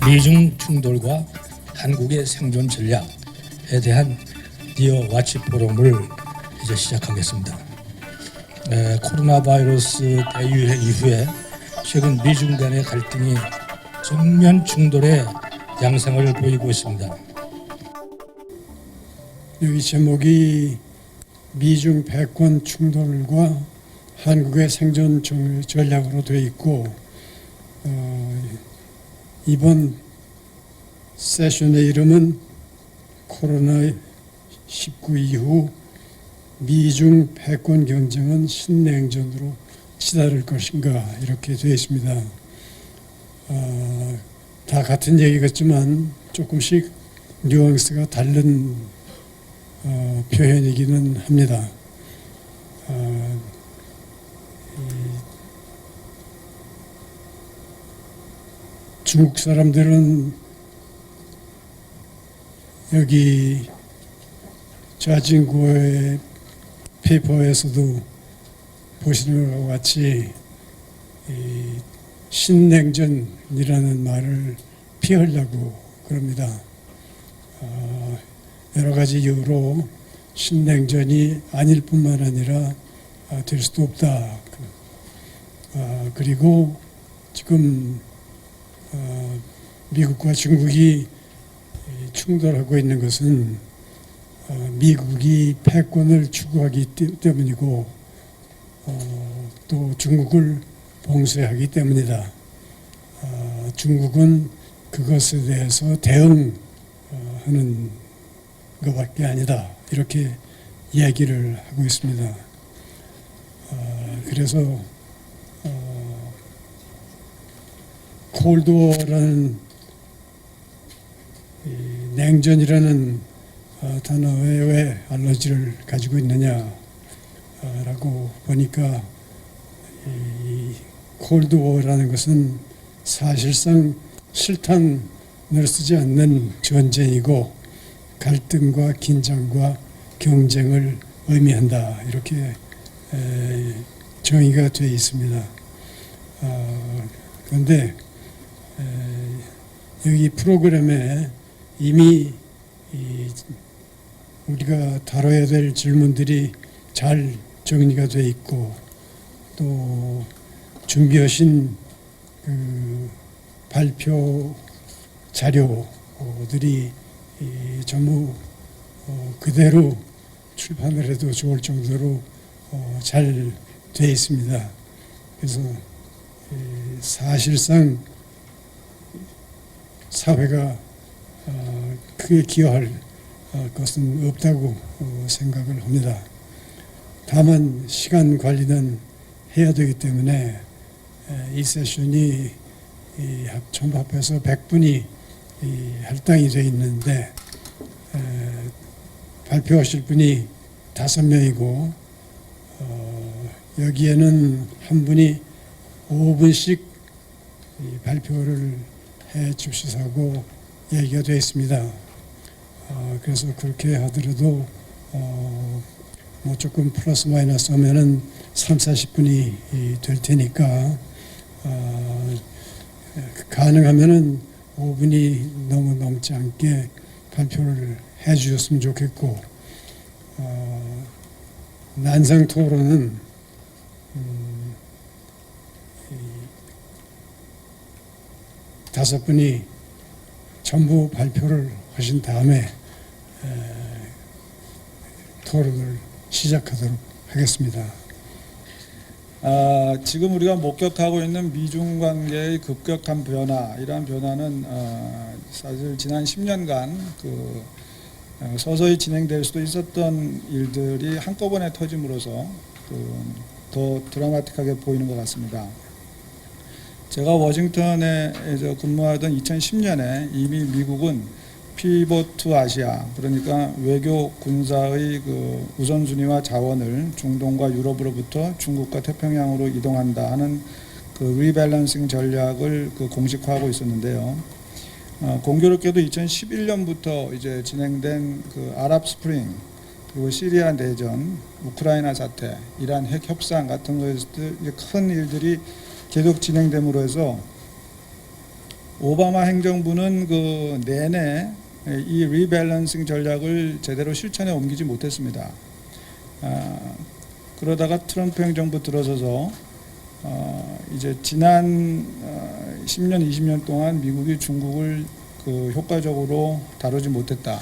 미중 충돌과 한국의 생존 전략에 대한 디어 와치 포럼을 이제 시작하겠습니다. 코로나 바이러스 대유행 이후에 최근 미중 간의 갈등이 정면 충돌의 양상을 보이고 있습니다. 여기 제목이 미중 패권 충돌과 한국의 생존 전략으로 되어 있고, 이번 세션의 이름은 코로나19 이후 미중 패권 경쟁은 신냉전으로 치달을 것인가, 이렇게 되어 있습니다. 다 같은 얘기겠지만 조금씩 뉘앙스가 다른 표현이기는 합니다. 중국 사람들은 여기 자진구의 페이퍼에서도 보시는 것과 같이 신냉전이라는 말을 피하려고 그럽니다. 여러 가지 이유로 신냉전이 아닐 뿐만 아니라 될 수도 없다. 그리고 지금 미국과 중국이 충돌하고 있는 것은 미국이 패권을 추구하기 때문이고 또 중국을 봉쇄하기 때문이다. 중국은 그것에 대해서 대응하는 것밖에 아니다. 이렇게 이야기를 하고 있습니다. 그래서 콜드워라는 냉전이라는 단어에 왜 알러지를 가지고 있느냐라고 보니까 이 콜드워라는 것은 사실상 실탄을 쓰지 않는 전쟁이고 갈등과 긴장과 경쟁을 의미한다. 이렇게 정의가 되어 있습니다. 그런데 여기 프로그램에 이미 우리가 다뤄야 될 질문들이 잘 정리가 되어 있고 또 준비하신 그 발표 자료들이 전부 그대로 출판을 해도 좋을 정도로 잘 되어 있습니다. 그래서 사실상 사회가 크게 기여할 것은 없다고 생각을 합니다. 다만 시간 관리는 해야 되기 때문에 이 세션이 전부 합해서 100분이 할당이 되어 있는데 발표하실 분이 5명이고 여기에는 한 분이 5분씩 발표를 해 주시라고 얘기가 되어 있습니다. 그래서 그렇게 하더라도 뭐 조금 플러스 마이너스 하면은 30-40분이 될 테니까 가능하면은 5분이 너무 넘지 않게 발표를 해 주셨으면 좋겠고 난상 토론은 다섯 분이 전부 발표를 하신 다음에 토론을 시작하도록 하겠습니다. 지금 우리가 목격하고 있는 미중 관계의 급격한 변화, 이러한 변화는 사실 지난 10년간 서서히 진행될 수도 있었던 일들이 한꺼번에 터짐으로써 더 드라마틱하게 보이는 것 같습니다. 제가 워싱턴에서 근무하던 2010년에 이미 미국은 피벗 투 아시아, 그러니까 외교 군사의 그 우선순위와 자원을 중동과 유럽으로부터 중국과 태평양으로 이동한다 하는 그 리밸런싱 전략을 공식화하고 있었는데요. 공교롭게도 2011년부터 이제 진행된 그 아랍 스프링, 그리고 시리아 내전, 우크라이나 사태, 이란 핵 협상 같은 것들 큰 일들이 계속 진행됨으로 해서 오바마 행정부는 그 내내 이 리밸런싱 전략을 제대로 실천에 옮기지 못했습니다. 그러다가 트럼프 행정부 들어서서 이제 지난 10년, 20년 동안 미국이 중국을 그 효과적으로 다루지 못했다.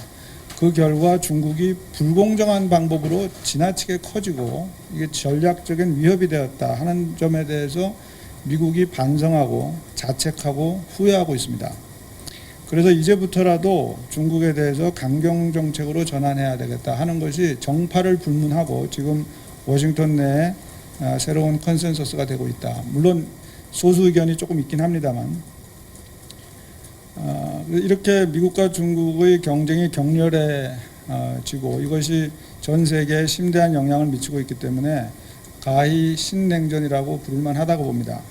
그 결과 중국이 불공정한 방법으로 지나치게 커지고 이게 전략적인 위협이 되었다 하는 점에 대해서 미국이 반성하고 자책하고 후회하고 있습니다. 그래서 이제부터라도 중국에 대해서 강경 정책으로 전환해야 되겠다 하는 것이 정파를 불문하고 지금 워싱턴 내에 새로운 컨센서스가 되고 있다. 물론 소수 의견이 조금 있긴 합니다만 이렇게 미국과 중국의 경쟁이 격렬해지고 이것이 전 세계에 심대한 영향을 미치고 있기 때문에 가히 신냉전이라고 부를만 하다고 봅니다.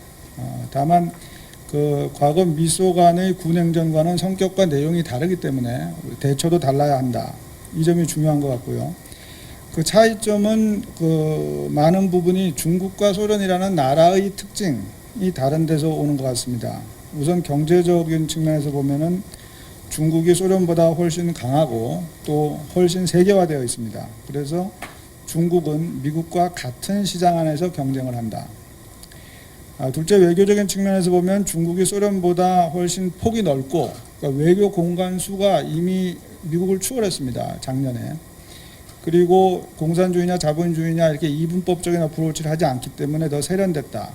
다만 그 과거 미소 간의 군행전과는 성격과 내용이 다르기 때문에 대처도 달라야 한다. 이 점이 중요한 것 같고요. 그 차이점은 그 많은 부분이 중국과 소련이라는 나라의 특징이 다른 데서 오는 것 같습니다. 우선 경제적인 측면에서 보면은 중국이 소련보다 훨씬 강하고 또 훨씬 세계화되어 있습니다. 그래서 중국은 미국과 같은 시장 안에서 경쟁을 한다. 둘째, 외교적인 측면에서 보면 중국이 소련보다 훨씬 폭이 넓고 그러니까 외교 공간 수가 이미 미국을 추월했습니다. 작년에. 그리고 공산주의냐 자본주의냐 이렇게 이분법적인 어프로치를 하지 않기 때문에 더 세련됐다.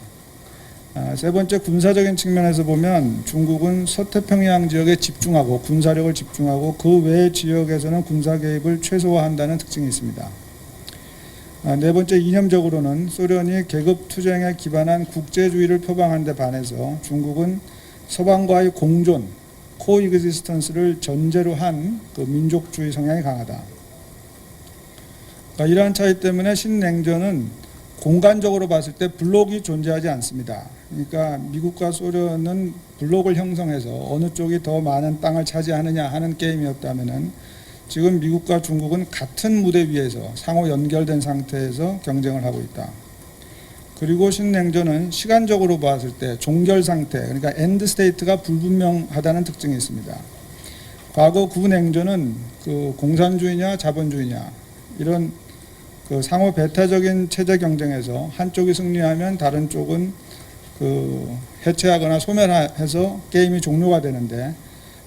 세 번째, 군사적인 측면에서 보면 중국은 서태평양 지역에 집중하고 군사력을 집중하고 그 외 지역에서는 군사 개입을 최소화한다는 특징이 있습니다. 네 번째, 이념적으로는 소련이 계급 투쟁에 기반한 국제주의를 표방한 데 반해서 중국은 서방과의 공존, 코익지스턴스를 전제로 한 그 민족주의 성향이 강하다. 그러니까 이러한 차이 때문에 신냉전은 공간적으로 봤을 때 블록이 존재하지 않습니다. 그러니까 미국과 소련은 블록을 형성해서 어느 쪽이 더 많은 땅을 차지하느냐 하는 게임이었다면은 지금 미국과 중국은 같은 무대 위에서 상호 연결된 상태에서 경쟁을 하고 있다. 그리고 신냉전은 시간적으로 봤을 때 종결 상태, 그러니까 엔드 스테이트가 불분명하다는 특징이 있습니다. 과거 구냉전은 그 공산주의냐 자본주의냐 이런 그 상호 배타적인 체제 경쟁에서 한쪽이 승리하면 다른 쪽은 그 해체하거나 소멸해서 게임이 종료가 되는데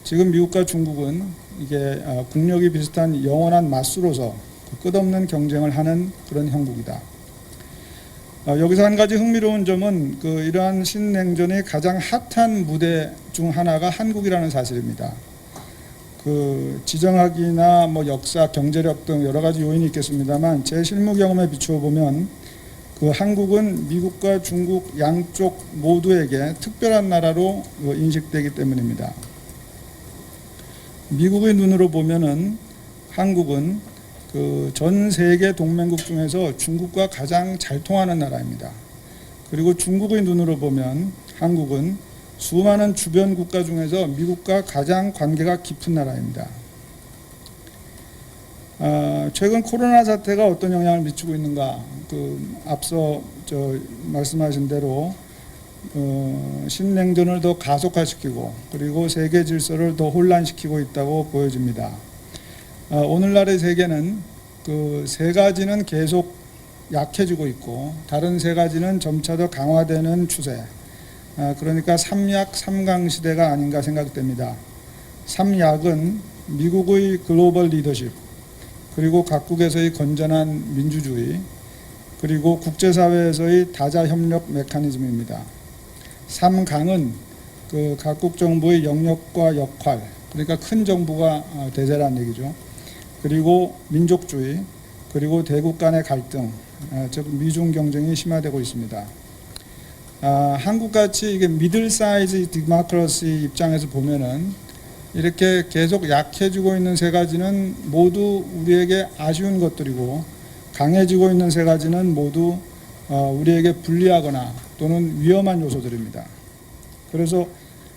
지금 미국과 중국은 이게 국력이 비슷한 영원한 맞수로서 끝없는 경쟁을 하는 그런 형국이다. 여기서 한 가지 흥미로운 점은 그 이러한 신냉전의 가장 핫한 무대 중 하나가 한국이라는 사실입니다. 그 지정학이나 뭐 역사, 경제력 등 여러 가지 요인이 있겠습니다만 제 실무 경험에 비추어 보면 그 한국은 미국과 중국 양쪽 모두에게 특별한 나라로 인식되기 때문입니다. 미국의 눈으로 보면은 한국은 그 전 세계 동맹국 중에서 중국과 가장 잘 통하는 나라입니다. 그리고 중국의 눈으로 보면 한국은 수많은 주변 국가 중에서 미국과 가장 관계가 깊은 나라입니다. 최근 코로나 사태가 어떤 영향을 미치고 있는가? 그 앞서 말씀하신 대로 신냉전을 더 가속화시키고 그리고 세계 질서를 더 혼란시키고 있다고 보여집니다. 오늘날의 세계는 그 세 가지는 계속 약해지고 있고 다른 세 가지는 점차 더 강화되는 추세. 그러니까 삼약 삼강 시대가 아닌가 생각됩니다. 삼약은 미국의 글로벌 리더십, 그리고 각국에서의 건전한 민주주의, 그리고 국제사회에서의 다자협력 메커니즘입니다. 삼강은 그 각국 정부의 영역과 역할, 그러니까 큰 정부가 대세란 얘기죠. 그리고 민족주의, 그리고 대국 간의 갈등, 즉 미중 경쟁이 심화되고 있습니다. 한국같이 이게 미들 사이즈 디모크라시 입장에서 보면은 이렇게 계속 약해지고 있는 세 가지는 모두 우리에게 아쉬운 것들이고 강해지고 있는 세 가지는 모두 우리에게 불리하거나 또는 위험한 요소들입니다. 그래서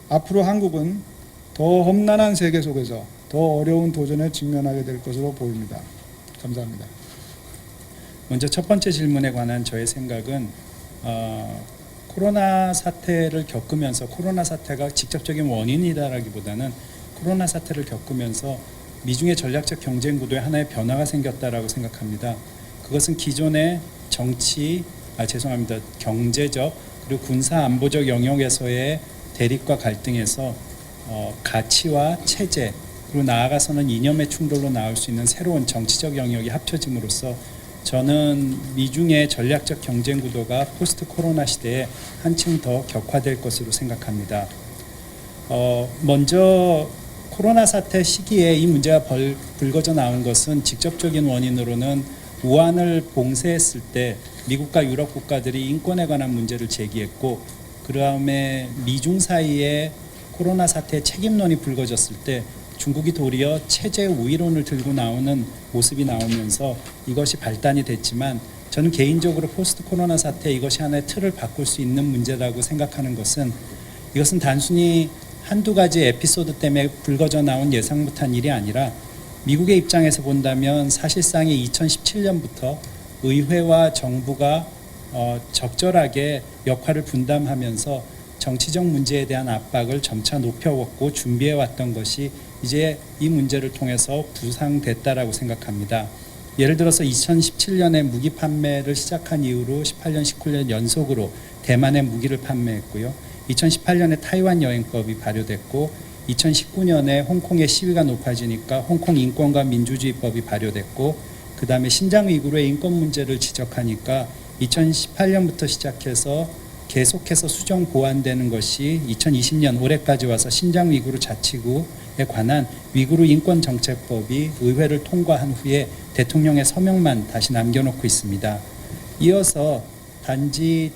앞으로 한국은 더 험난한 세계 속에서 더 어려운 도전에 직면하게 될 것으로 보입니다. 감사합니다. 먼저 첫 번째 질문에 관한 저의 생각은 코로나 사태를 겪으면서 코로나 사태가 직접적인 원인이다라기보다는 코로나 사태를 겪으면서 미중의 전략적 경쟁 구도에 하나의 변화가 생겼다라고 생각합니다. 그것은 기존의 경제적 그리고 군사 안보적 영역에서의 대립과 갈등에서 가치와 체제 그리고 나아가서는 이념의 충돌로 나올 수 있는 새로운 정치적 영역이 합쳐짐으로써 저는 미중의 전략적 경쟁 구도가 포스트 코로나 시대에 한층 더 격화될 것으로 생각합니다. 먼저 코로나 사태 시기에 이 문제가 불거져 나온 것은 직접적인 원인으로는 우한을 봉쇄했을 때 미국과 유럽 국가들이 인권에 관한 문제를 제기했고 그 다음에 미중 사이에 코로나 사태 책임론이 불거졌을 때 중국이 도리어 체제 우위론을 들고 나오는 모습이 나오면서 이것이 발단이 됐지만 저는 개인적으로 포스트 코로나 사태 이것이 하나의 틀을 바꿀 수 있는 문제라고 생각하는 것은 이것은 단순히 한두 가지 에피소드 때문에 불거져 나온 예상 못한 일이 아니라 미국의 입장에서 본다면 사실상의 2017년부터 의회와 정부가 적절하게 역할을 분담하면서 정치적 문제에 대한 압박을 점차 높여왔고 준비해왔던 것이 이제 이 문제를 통해서 부상됐다라고 생각합니다. 예를 들어서 2017년에 무기 판매를 시작한 이후로 18년, 19년 연속으로 대만에 무기를 판매했고요. 2018년에 타이완 여행법이 발효됐고 2019년에 홍콩의 시위가 높아지니까 홍콩 인권과 민주주의법이 발효됐고 그 다음에 신장 위구르의 인권 문제를 지적하니까 2018년부터 시작해서 계속해서 수정 보완되는 것이 2020년 올해까지 와서 신장 위구르 자치구에 관한 위구르 인권 정책법이 의회를 통과한 후에 대통령의 서명만 다시 남겨놓고 있습니다. 이어서 단지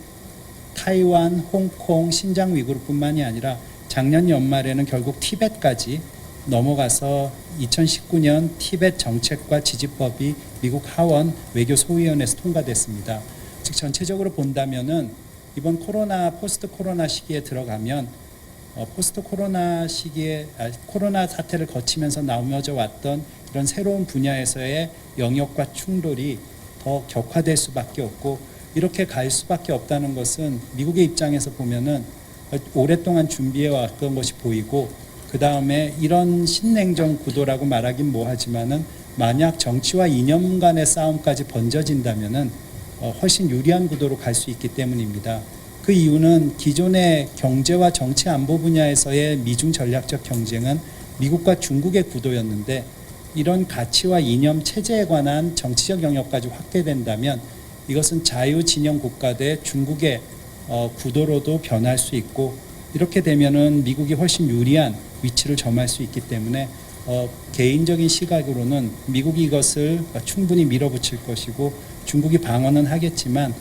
타이완, 홍콩, 신장 위구르뿐만이 아니라 작년 연말에는 결국 티벳까지 넘어가서 2019년 티벳 정책과 지지법이 미국 하원 외교소위원회에서 통과됐습니다. 즉 전체적으로 본다면은 이번 포스트 코로나 시기에 들어가면 포스트 코로나 시기에 코로나 사태를 거치면서 나오져 왔던 이런 새로운 분야에서의 영역과 충돌이 더 격화될 수밖에 없고 이렇게 갈 수밖에 없다는 것은 미국의 입장에서 보면은 오랫동안 준비해 왔던 것이 보이고 그 다음에 이런 신냉전 구도라고 말하긴 뭐하지만은 만약 정치와 이념 간의 싸움까지 번져진다면은 훨씬 유리한 구도로 갈 수 있기 때문입니다. 그 이유는 기존의 경제와 정치 안보 분야에서의 미중 전략적 경쟁은 미국과 중국의 구도였는데 이런 가치와 이념 체제에 관한 정치적 영역까지 확대된다면 이것은 자유진영 국가 대 중국의 구도로도 변할 수 있고 이렇게 되면은 미국이 훨씬 유리한 위치를 점할 수 있기 때문에 개인적인 시각으로는 미국이 이것을 충분히 밀어붙일 것이고 중국이 방어는 하겠지만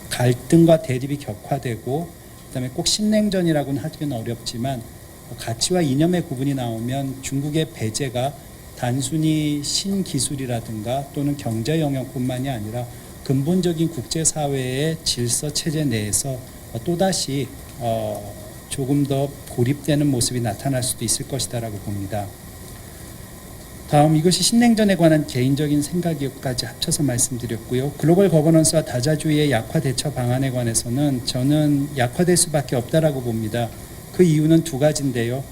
갈등과 대립이 격화되고 그다음에 꼭 신냉전이라고는 하기는 어렵지만 가치와 이념의 구분이 나오면 중국의 배제가 단순히 신기술이라든가 또는 경제 영역뿐만이 아니라 근본적인 국제사회의 질서 체제 내에서 또다시 조금 더 고립되는 모습이 나타날 수도 있을 것이다라고 봅니다. 다음 이것이 신냉전에 관한 개인적인 생각까지 합쳐서 말씀드렸고요. 글로벌 거버넌스와 다자주의의 약화 대처 방안에 관해서는 저는 약화될 수밖에 없다라고 봅니다. 그 이유는 두 가지인데요.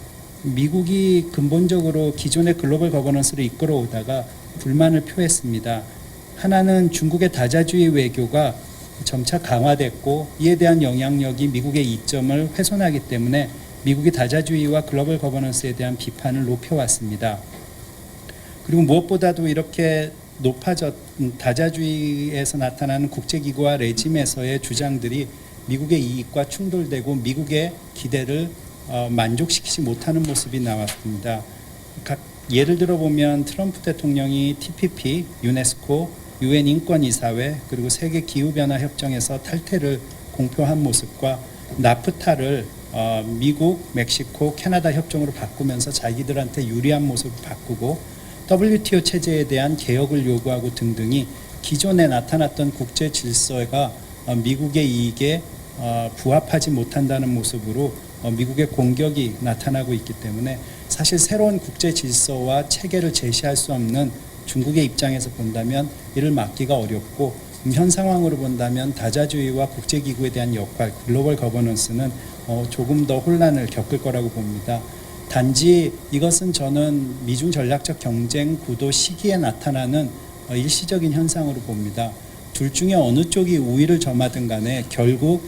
미국이 근본적으로 기존의 글로벌 거버넌스를 이끌어오다가 불만을 표했습니다. 하나는 중국의 다자주의 외교가 점차 강화됐고 이에 대한 영향력이 미국의 이점을 훼손하기 때문에 미국이 다자주의와 글로벌 거버넌스에 대한 비판을 높여왔습니다. 그리고 무엇보다도 이렇게 다자주의에서 나타나는 국제기구와 레짐에서의 주장들이 미국의 이익과 충돌되고 미국의 기대를 만족시키지 못하는 모습이 나왔습니다. 예를 들어보면 트럼프 대통령이 TPP, 유네스코, UN 인권이사회 그리고 세계 기후변화협정에서 탈퇴를 공표한 모습과 나프타를 미국, 멕시코, 캐나다 협정으로 바꾸면서 자기들한테 유리한 모습을 바꾸고 WTO 체제에 대한 개혁을 요구하고 등등이 기존에 나타났던 국제 질서가 미국의 이익에 부합하지 못한다는 모습으로 미국의 공격이 나타나고 있기 때문에 사실 새로운 국제 질서와 체계를 제시할 수 없는 중국의 입장에서 본다면 이를 막기가 어렵고 현 상황으로 본다면 다자주의와 국제기구에 대한 역할, 글로벌 거버넌스는 조금 더 혼란을 겪을 거라고 봅니다. 단지 이것은 저는 미중 전략적 경쟁 구도 시기에 나타나는 일시적인 현상으로 봅니다. 둘 중에 어느 쪽이 우위를 점하든 간에 결국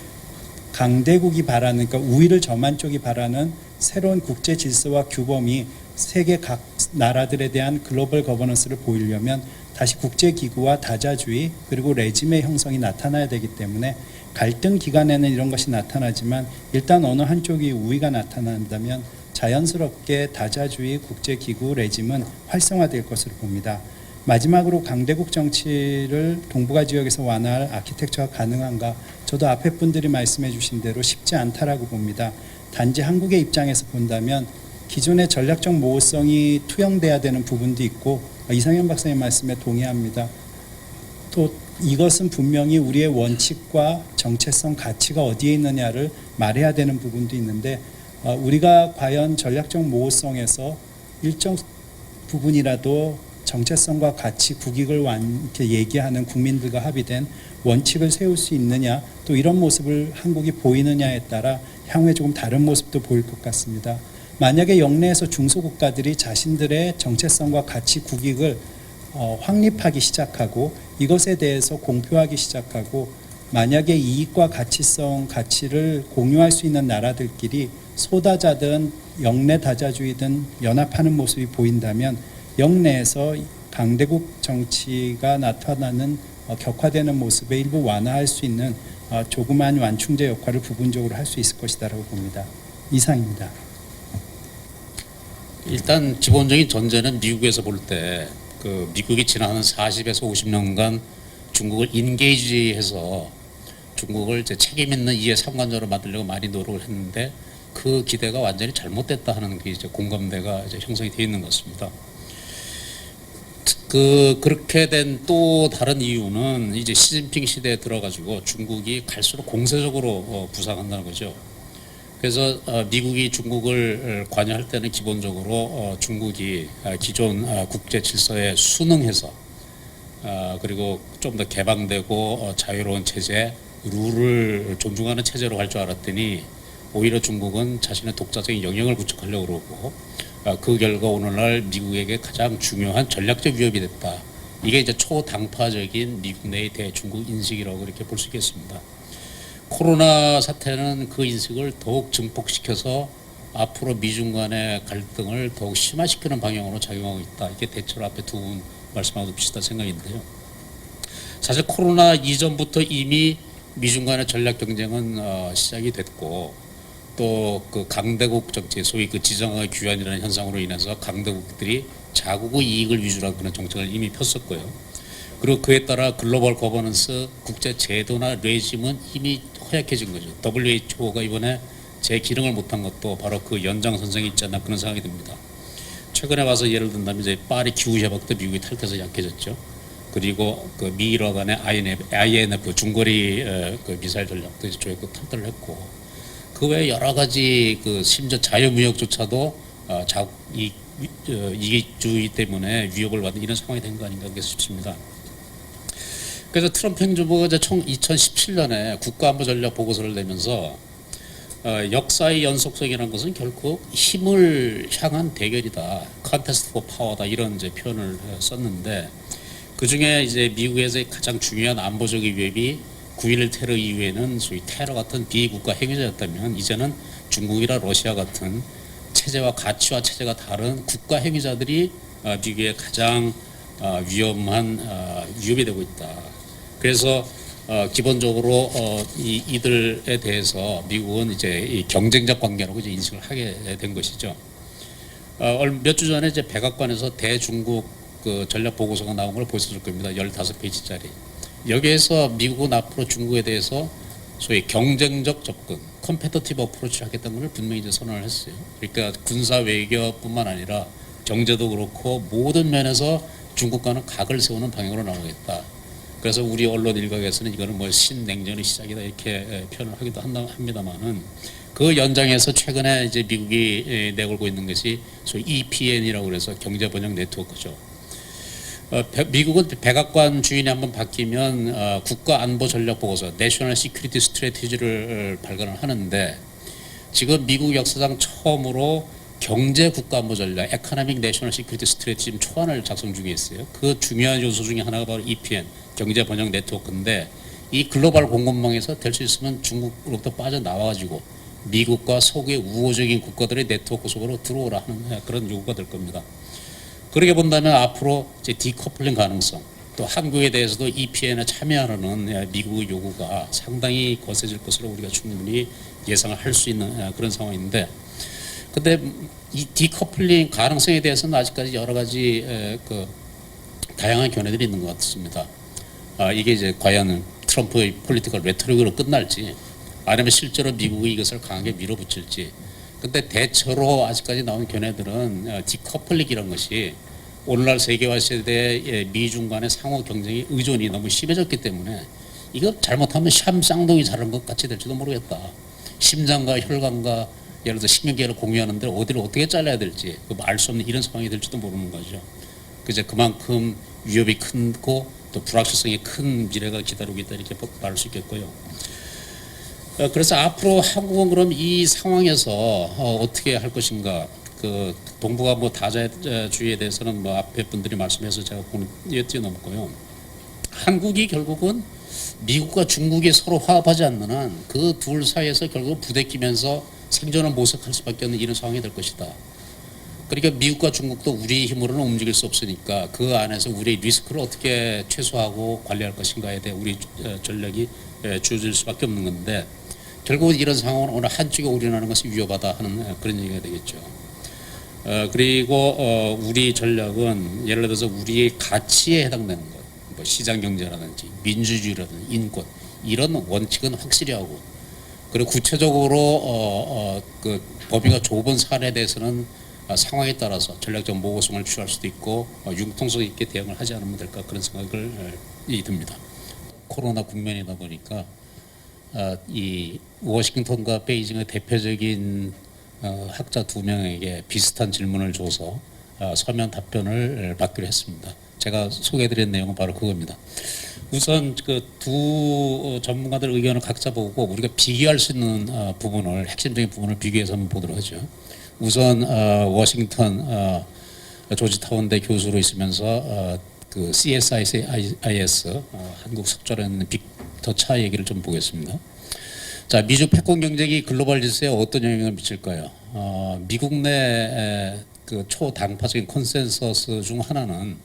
강대국이 바라는, 그러니까 우위를 점한 쪽이 바라는 새로운 국제 질서와 규범이 세계 각 나라들에 대한 글로벌 거버넌스를 보이려면 다시 국제기구와 다자주의 그리고 레짐의 형성이 나타나야 되기 때문에 갈등 기간에는 이런 것이 나타나지만 일단 어느 한쪽이 우위가 나타난다면 자연스럽게 다자주의 국제기구 레짐은 활성화될 것으로 봅니다. 마지막으로 강대국 정치를 동북아 지역에서 완화할 아키텍처가 가능한가? 저도 앞에 분들이 말씀해 주신 대로 쉽지 않다라고 봅니다. 단지 한국의 입장에서 본다면 기존의 전략적 모호성이 투영돼야 되는 부분도 있고 이상현 박사님 말씀에 동의합니다. 또 이것은 분명히 우리의 원칙과 정체성 가치가 어디에 있느냐를 말해야 되는 부분도 있는데 우리가 과연 전략적 모호성에서 일정 부분이라도 정체성과 가치, 국익을 이렇게 얘기하는 국민들과 합의된 원칙을 세울 수 있느냐, 또 이런 모습을 한국이 보이느냐에 따라 향후에 조금 다른 모습도 보일 것 같습니다. 만약에 영내에서 중소국가들이 자신들의 정체성과 가치, 국익을 확립하기 시작하고 이것에 대해서 공표하기 시작하고 만약에 이익과 가치를 공유할 수 있는 나라들끼리 소다자든 영내 다자주의든 연합하는 모습이 보인다면 영내에서 강대국 정치가 나타나는 격화되는 모습의 일부 완화할 수 있는 조그마한 완충제 역할을 부분적으로 할 수 있을 것이다라고 봅니다. 이상입니다. 일단 기본적인 전제는 미국에서 볼 때 그 미국이 지난 40에서 50년간 중국을 인게이지해서 중국을 이제 책임 있는 이해 상관자로 만들려고 많이 노력을 했는데 그 기대가 완전히 잘못됐다 하는 게 이제 공감대가 이제 형성이 되어 있는 것 같습니다. 그렇게 된 또 다른 이유는 이제 시진핑 시대에 들어가지고 중국이 갈수록 공세적으로 부상한다는 거죠. 그래서 미국이 중국을 관여할 때는 기본적으로 중국이 기존 국제 질서에 순응해서 그리고 좀 더 개방되고 자유로운 체제, 룰을 존중하는 체제로 갈 줄 알았더니 오히려 중국은 자신의 독자적인 영역을 구축하려고 그러고 그 결과 오늘날 미국에게 가장 중요한 전략적 위협이 됐다. 이게 이제 초당파적인 미국 내의 대중국 인식이라고 이렇게 볼 수 있겠습니다. 코로나 사태는 그 인식을 더욱 증폭시켜서 앞으로 미중 간의 갈등을 더욱 심화시키는 방향으로 작용하고 있다. 이게 대체로 앞에 두 분 말씀하고도 비슷한 생각인데요. 사실 코로나 이전부터 이미 미중 간의 전략 경쟁은 시작이 됐고 또 그 강대국 정치, 소위 그 지정학의 규환이라는 현상으로 인해서 강대국들이 자국의 이익을 위주로 하는 그런 정책을 이미 폈었고요. 그리고 그에 따라 글로벌 거버넌스, 국제 제도나 레짐은 이미 허약해진 거죠. WHO가 이번에 재기능을 못한 것도 바로 그 연장선상에 있지 않나 그런 생각이 듭니다. 최근에 와서 예를 든다면 이제 파리 기후협약도 미국이 탈퇴해서 약해졌죠. 그리고 그 미일 간의 INF 중거리 그 미사일 전략도 이제 조약국 탈퇴를 했고 그 외에 여러 가지 그 심지어 자유무역조차도 이익주의 때문에 위협을 받는 이런 상황이 된 거 아닌가 싶습니다. 그래서 트럼프 행정부가 이제 총 2017년에 국가안보전략 보고서를 내면서 역사의 연속성이라는 것은 결코 힘을 향한 대결이다, 컨테스트 포 파워다 이런 이제 표현을 썼는데 그 중에 이제 미국에서의 가장 중요한 안보적인 위협이 9.11 테러 이후에는 소위 테러 같은 비국가 행위자였다면 이제는 중국이나 러시아 같은 체제와 가치와 체제가 다른 국가 행위자들이 미국의 가장 위험한 위협이 되고 있다. 그래서 기본적으로 이들에 대해서 미국은 이제 이 경쟁적 관계라고 이제 인식을 하게 된 것이죠. 몇 주 전에 이제 백악관에서 대중국 그 전략 보고서가 나온 걸 보셨을 겁니다. 15페이지짜리. 여기에서 미국은 앞으로 중국에 대해서 소위 경쟁적 접근, 컴페터티브 어프로치를 하겠다는 걸 분명히 이제 선언을 했어요. 그러니까 군사 외교뿐만 아니라 경제도 그렇고 모든 면에서 중국과는 각을 세우는 방향으로 나오겠다. 그래서 우리 언론 일각에서는 이거는 뭐 신냉전의 시작이다 이렇게 표현을 하기도 합니다만은 그 연장에서 최근에 이제 미국이 내걸고 있는 것이 소위 EPN이라고 그래서 경제번영 네트워크죠. 미국은 백악관 주인이 한번 바뀌면 국가안보전략보고서 (National Security Strategy를) 발간을 하는데 지금 미국 역사상 처음으로 경제국가안보전략 (Economic National Security Strategy) 초안을 작성 중에 있어요. 그 중요한 요소 중에 하나가 바로 EPN 경제번영 네트워크인데 이 글로벌 공급망에서 될 수 있으면 중국으로부터 빠져나와가지고 미국과 서구의 우호적인 국가들의 네트워크 속으로 들어오라 하는 그런 요구가 될 겁니다. 그렇게 본다면 앞으로 이제 디커플링 가능성, 또 한국에 대해서도 EPN에 참여하는 미국의 요구가 상당히 거세질 것으로 우리가 충분히 예상을 할 수 있는 그런 상황인데, 근데 이 디커플링 가능성에 대해서는 아직까지 여러 가지 그 다양한 견해들이 있는 것 같습니다. 이게 이제 과연 트럼프의 폴리티컬 레토릭으로 끝날지, 아니면 실제로 미국이 이것을 강하게 밀어붙일지. 근데 대체로 아직까지 나온 견해들은 디커플링이라는 것이 오늘날 세계화 시대의 미중 간의 상호 경쟁의 의존이 너무 심해졌기 때문에 이거 잘못하면 샴쌍둥이 자른 것 같이 될지도 모르겠다. 심장과 혈관과 예를 들어 신경계를 공유하는데 어디를 어떻게 잘라야 될지 알 수 없는 이런 상황이 될지도 모르는 거죠. 그제 그만큼 위협이 크고 또 불확실성이 큰 미래가 기다리고 있다 이렇게 말할 수 있겠고요. 그래서 앞으로 한국은 그럼 이 상황에서 어떻게 할 것인가? 그 동북아 뭐 다자주의에 대해서는 뭐 앞에 분들이 말씀해서 제가 뛰어넘었고요. 한국이 결국은 미국과 중국이 서로 화합하지 않는 한 그 둘 사이에서 결국 부대끼면서 생존을 모색할 수밖에 없는 이런 상황이 될 것이다. 그러니까 미국과 중국도 우리 힘으로는 움직일 수 없으니까 그 안에서 우리의 리스크를 어떻게 최소화하고 관리할 것인가에 대해 우리 전략이 주어질 수밖에 없는 건데, 결국은 이런 상황은 어느 한쪽에 올인하는 것이 위험하다 하는 그런 얘기가 되겠죠. 그리고 우리 전략은 예를 들어서 우리의 가치에 해당되는 것, 뭐 시장 경제라든지 민주주의라든지 인권, 이런 원칙은 확실히 하고, 그리고 구체적으로 그 범위가 좁은 사안에 대해서는 상황에 따라서 전략적 모호성을 취할 수도 있고 융통성 있게 대응을 하지 않으면 될까, 그런 생각이 듭니다. 코로나 국면이다 보니까 이 워싱턴과 베이징의 대표적인 학자 2명에게 비슷한 질문을 줘서 서면 답변을 받기로 했습니다. 제가 소개해드린 내용은 바로 그겁니다. 우선 그 두 전문가들 의견을 각자 보고 우리가 비교할 수 있는 부분을, 핵심적인 부분을 비교해서 한번 보도록 하죠. 우선 워싱턴 조지타운대 교수로 있으면서 그 CSIS 한국 석좌라는 빅터 차 얘기를 좀 보겠습니다. 자, 미중 패권 경쟁이 글로벌 질서에 어떤 영향을 미칠까요? 미국 내 그 초당파적인 컨센서스 중 하나는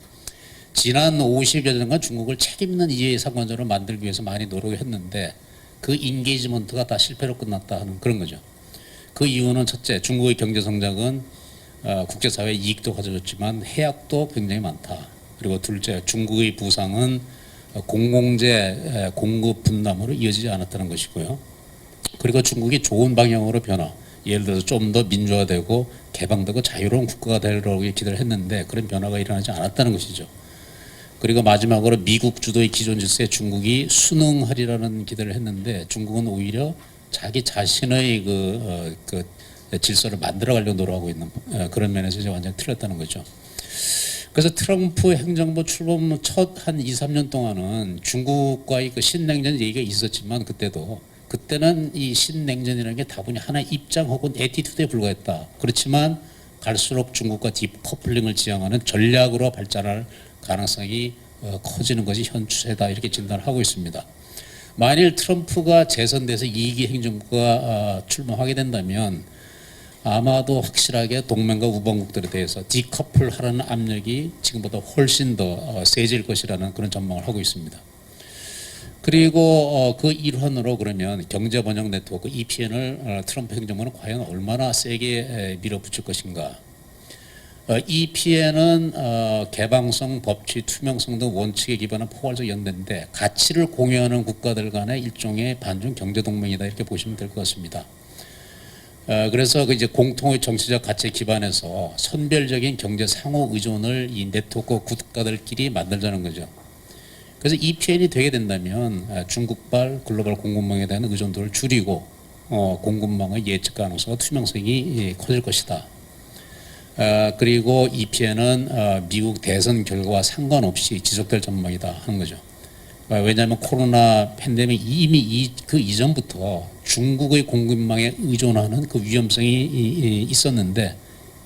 지난 50여 년간 중국을 책임 있는 이해상관자로 만들기 위해서 많이 노력했는데 그 인게이지먼트가 다 실패로 끝났다 하는 그런 거죠. 그 이유는 첫째, 중국의 경제 성장은 국제사회에 이익도 가져줬지만 해악도 굉장히 많다. 그리고 둘째, 중국의 부상은 공공재 공급 분담으로 이어지지 않았다는 것이고요. 그리고 중국이 좋은 방향으로 변화, 예를 들어서 좀 더 민주화되고 개방되고 자유로운 국가가 되려고 기대를 했는데 그런 변화가 일어나지 않았다는 것이죠. 그리고 마지막으로 미국 주도의 기존 질서에 중국이 순응하리라는 기대를 했는데 중국은 오히려 자기 자신의 그 질서를 만들어가려고 노력하고 있는 그런 면에서 이제 완전히 틀렸다는 거죠. 그래서 트럼프 행정부 출범 첫 한 2, 3년 동안은 중국과의 그 신냉전 얘기가 있었지만 그때는 이 신냉전이라는 게 다분히 하나의 입장 혹은 애티튜드에 불과했다. 그렇지만 갈수록 중국과 디커플링을 지향하는 전략으로 발전할 가능성이 커지는 것이 현 추세다, 이렇게 진단을 하고 있습니다. 만일 트럼프가 재선돼서 2기 행정부가 출범하게 된다면 아마도 확실하게 동맹과 우방국들에 대해서 디커플하라는 압력이 지금보다 훨씬 더 세질 것이라는 그런 전망을 하고 있습니다. 그리고 그 일환으로 그러면 경제번영 네트워크 EPN을 트럼프 행정부는 과연 얼마나 세게 밀어붙일 것인가. EPN은 개방성, 법치, 투명성 등 원칙에 기반한 포괄적 연대인데 가치를 공유하는 국가들 간의 일종의 반중 경제 동맹이다, 이렇게 보시면 될 것 같습니다. 그래서 이제 공통의 정치적 가치에 기반해서 선별적인 경제 상호 의존을 이 네트워크 국가들끼리 만들자는 거죠. 그래서 EPN이 되게 된다면 중국발 글로벌 공급망에 대한 의존도를 줄이고 공급망의 예측 가능성과 투명성이 커질 것이다. 그리고 EPN은 미국 대선 결과와 상관없이 지속될 전망이다 하는 거죠. 왜냐하면 코로나 팬데믹 이미 그 이전부터 중국의 공급망에 의존하는 그 위험성이 있었는데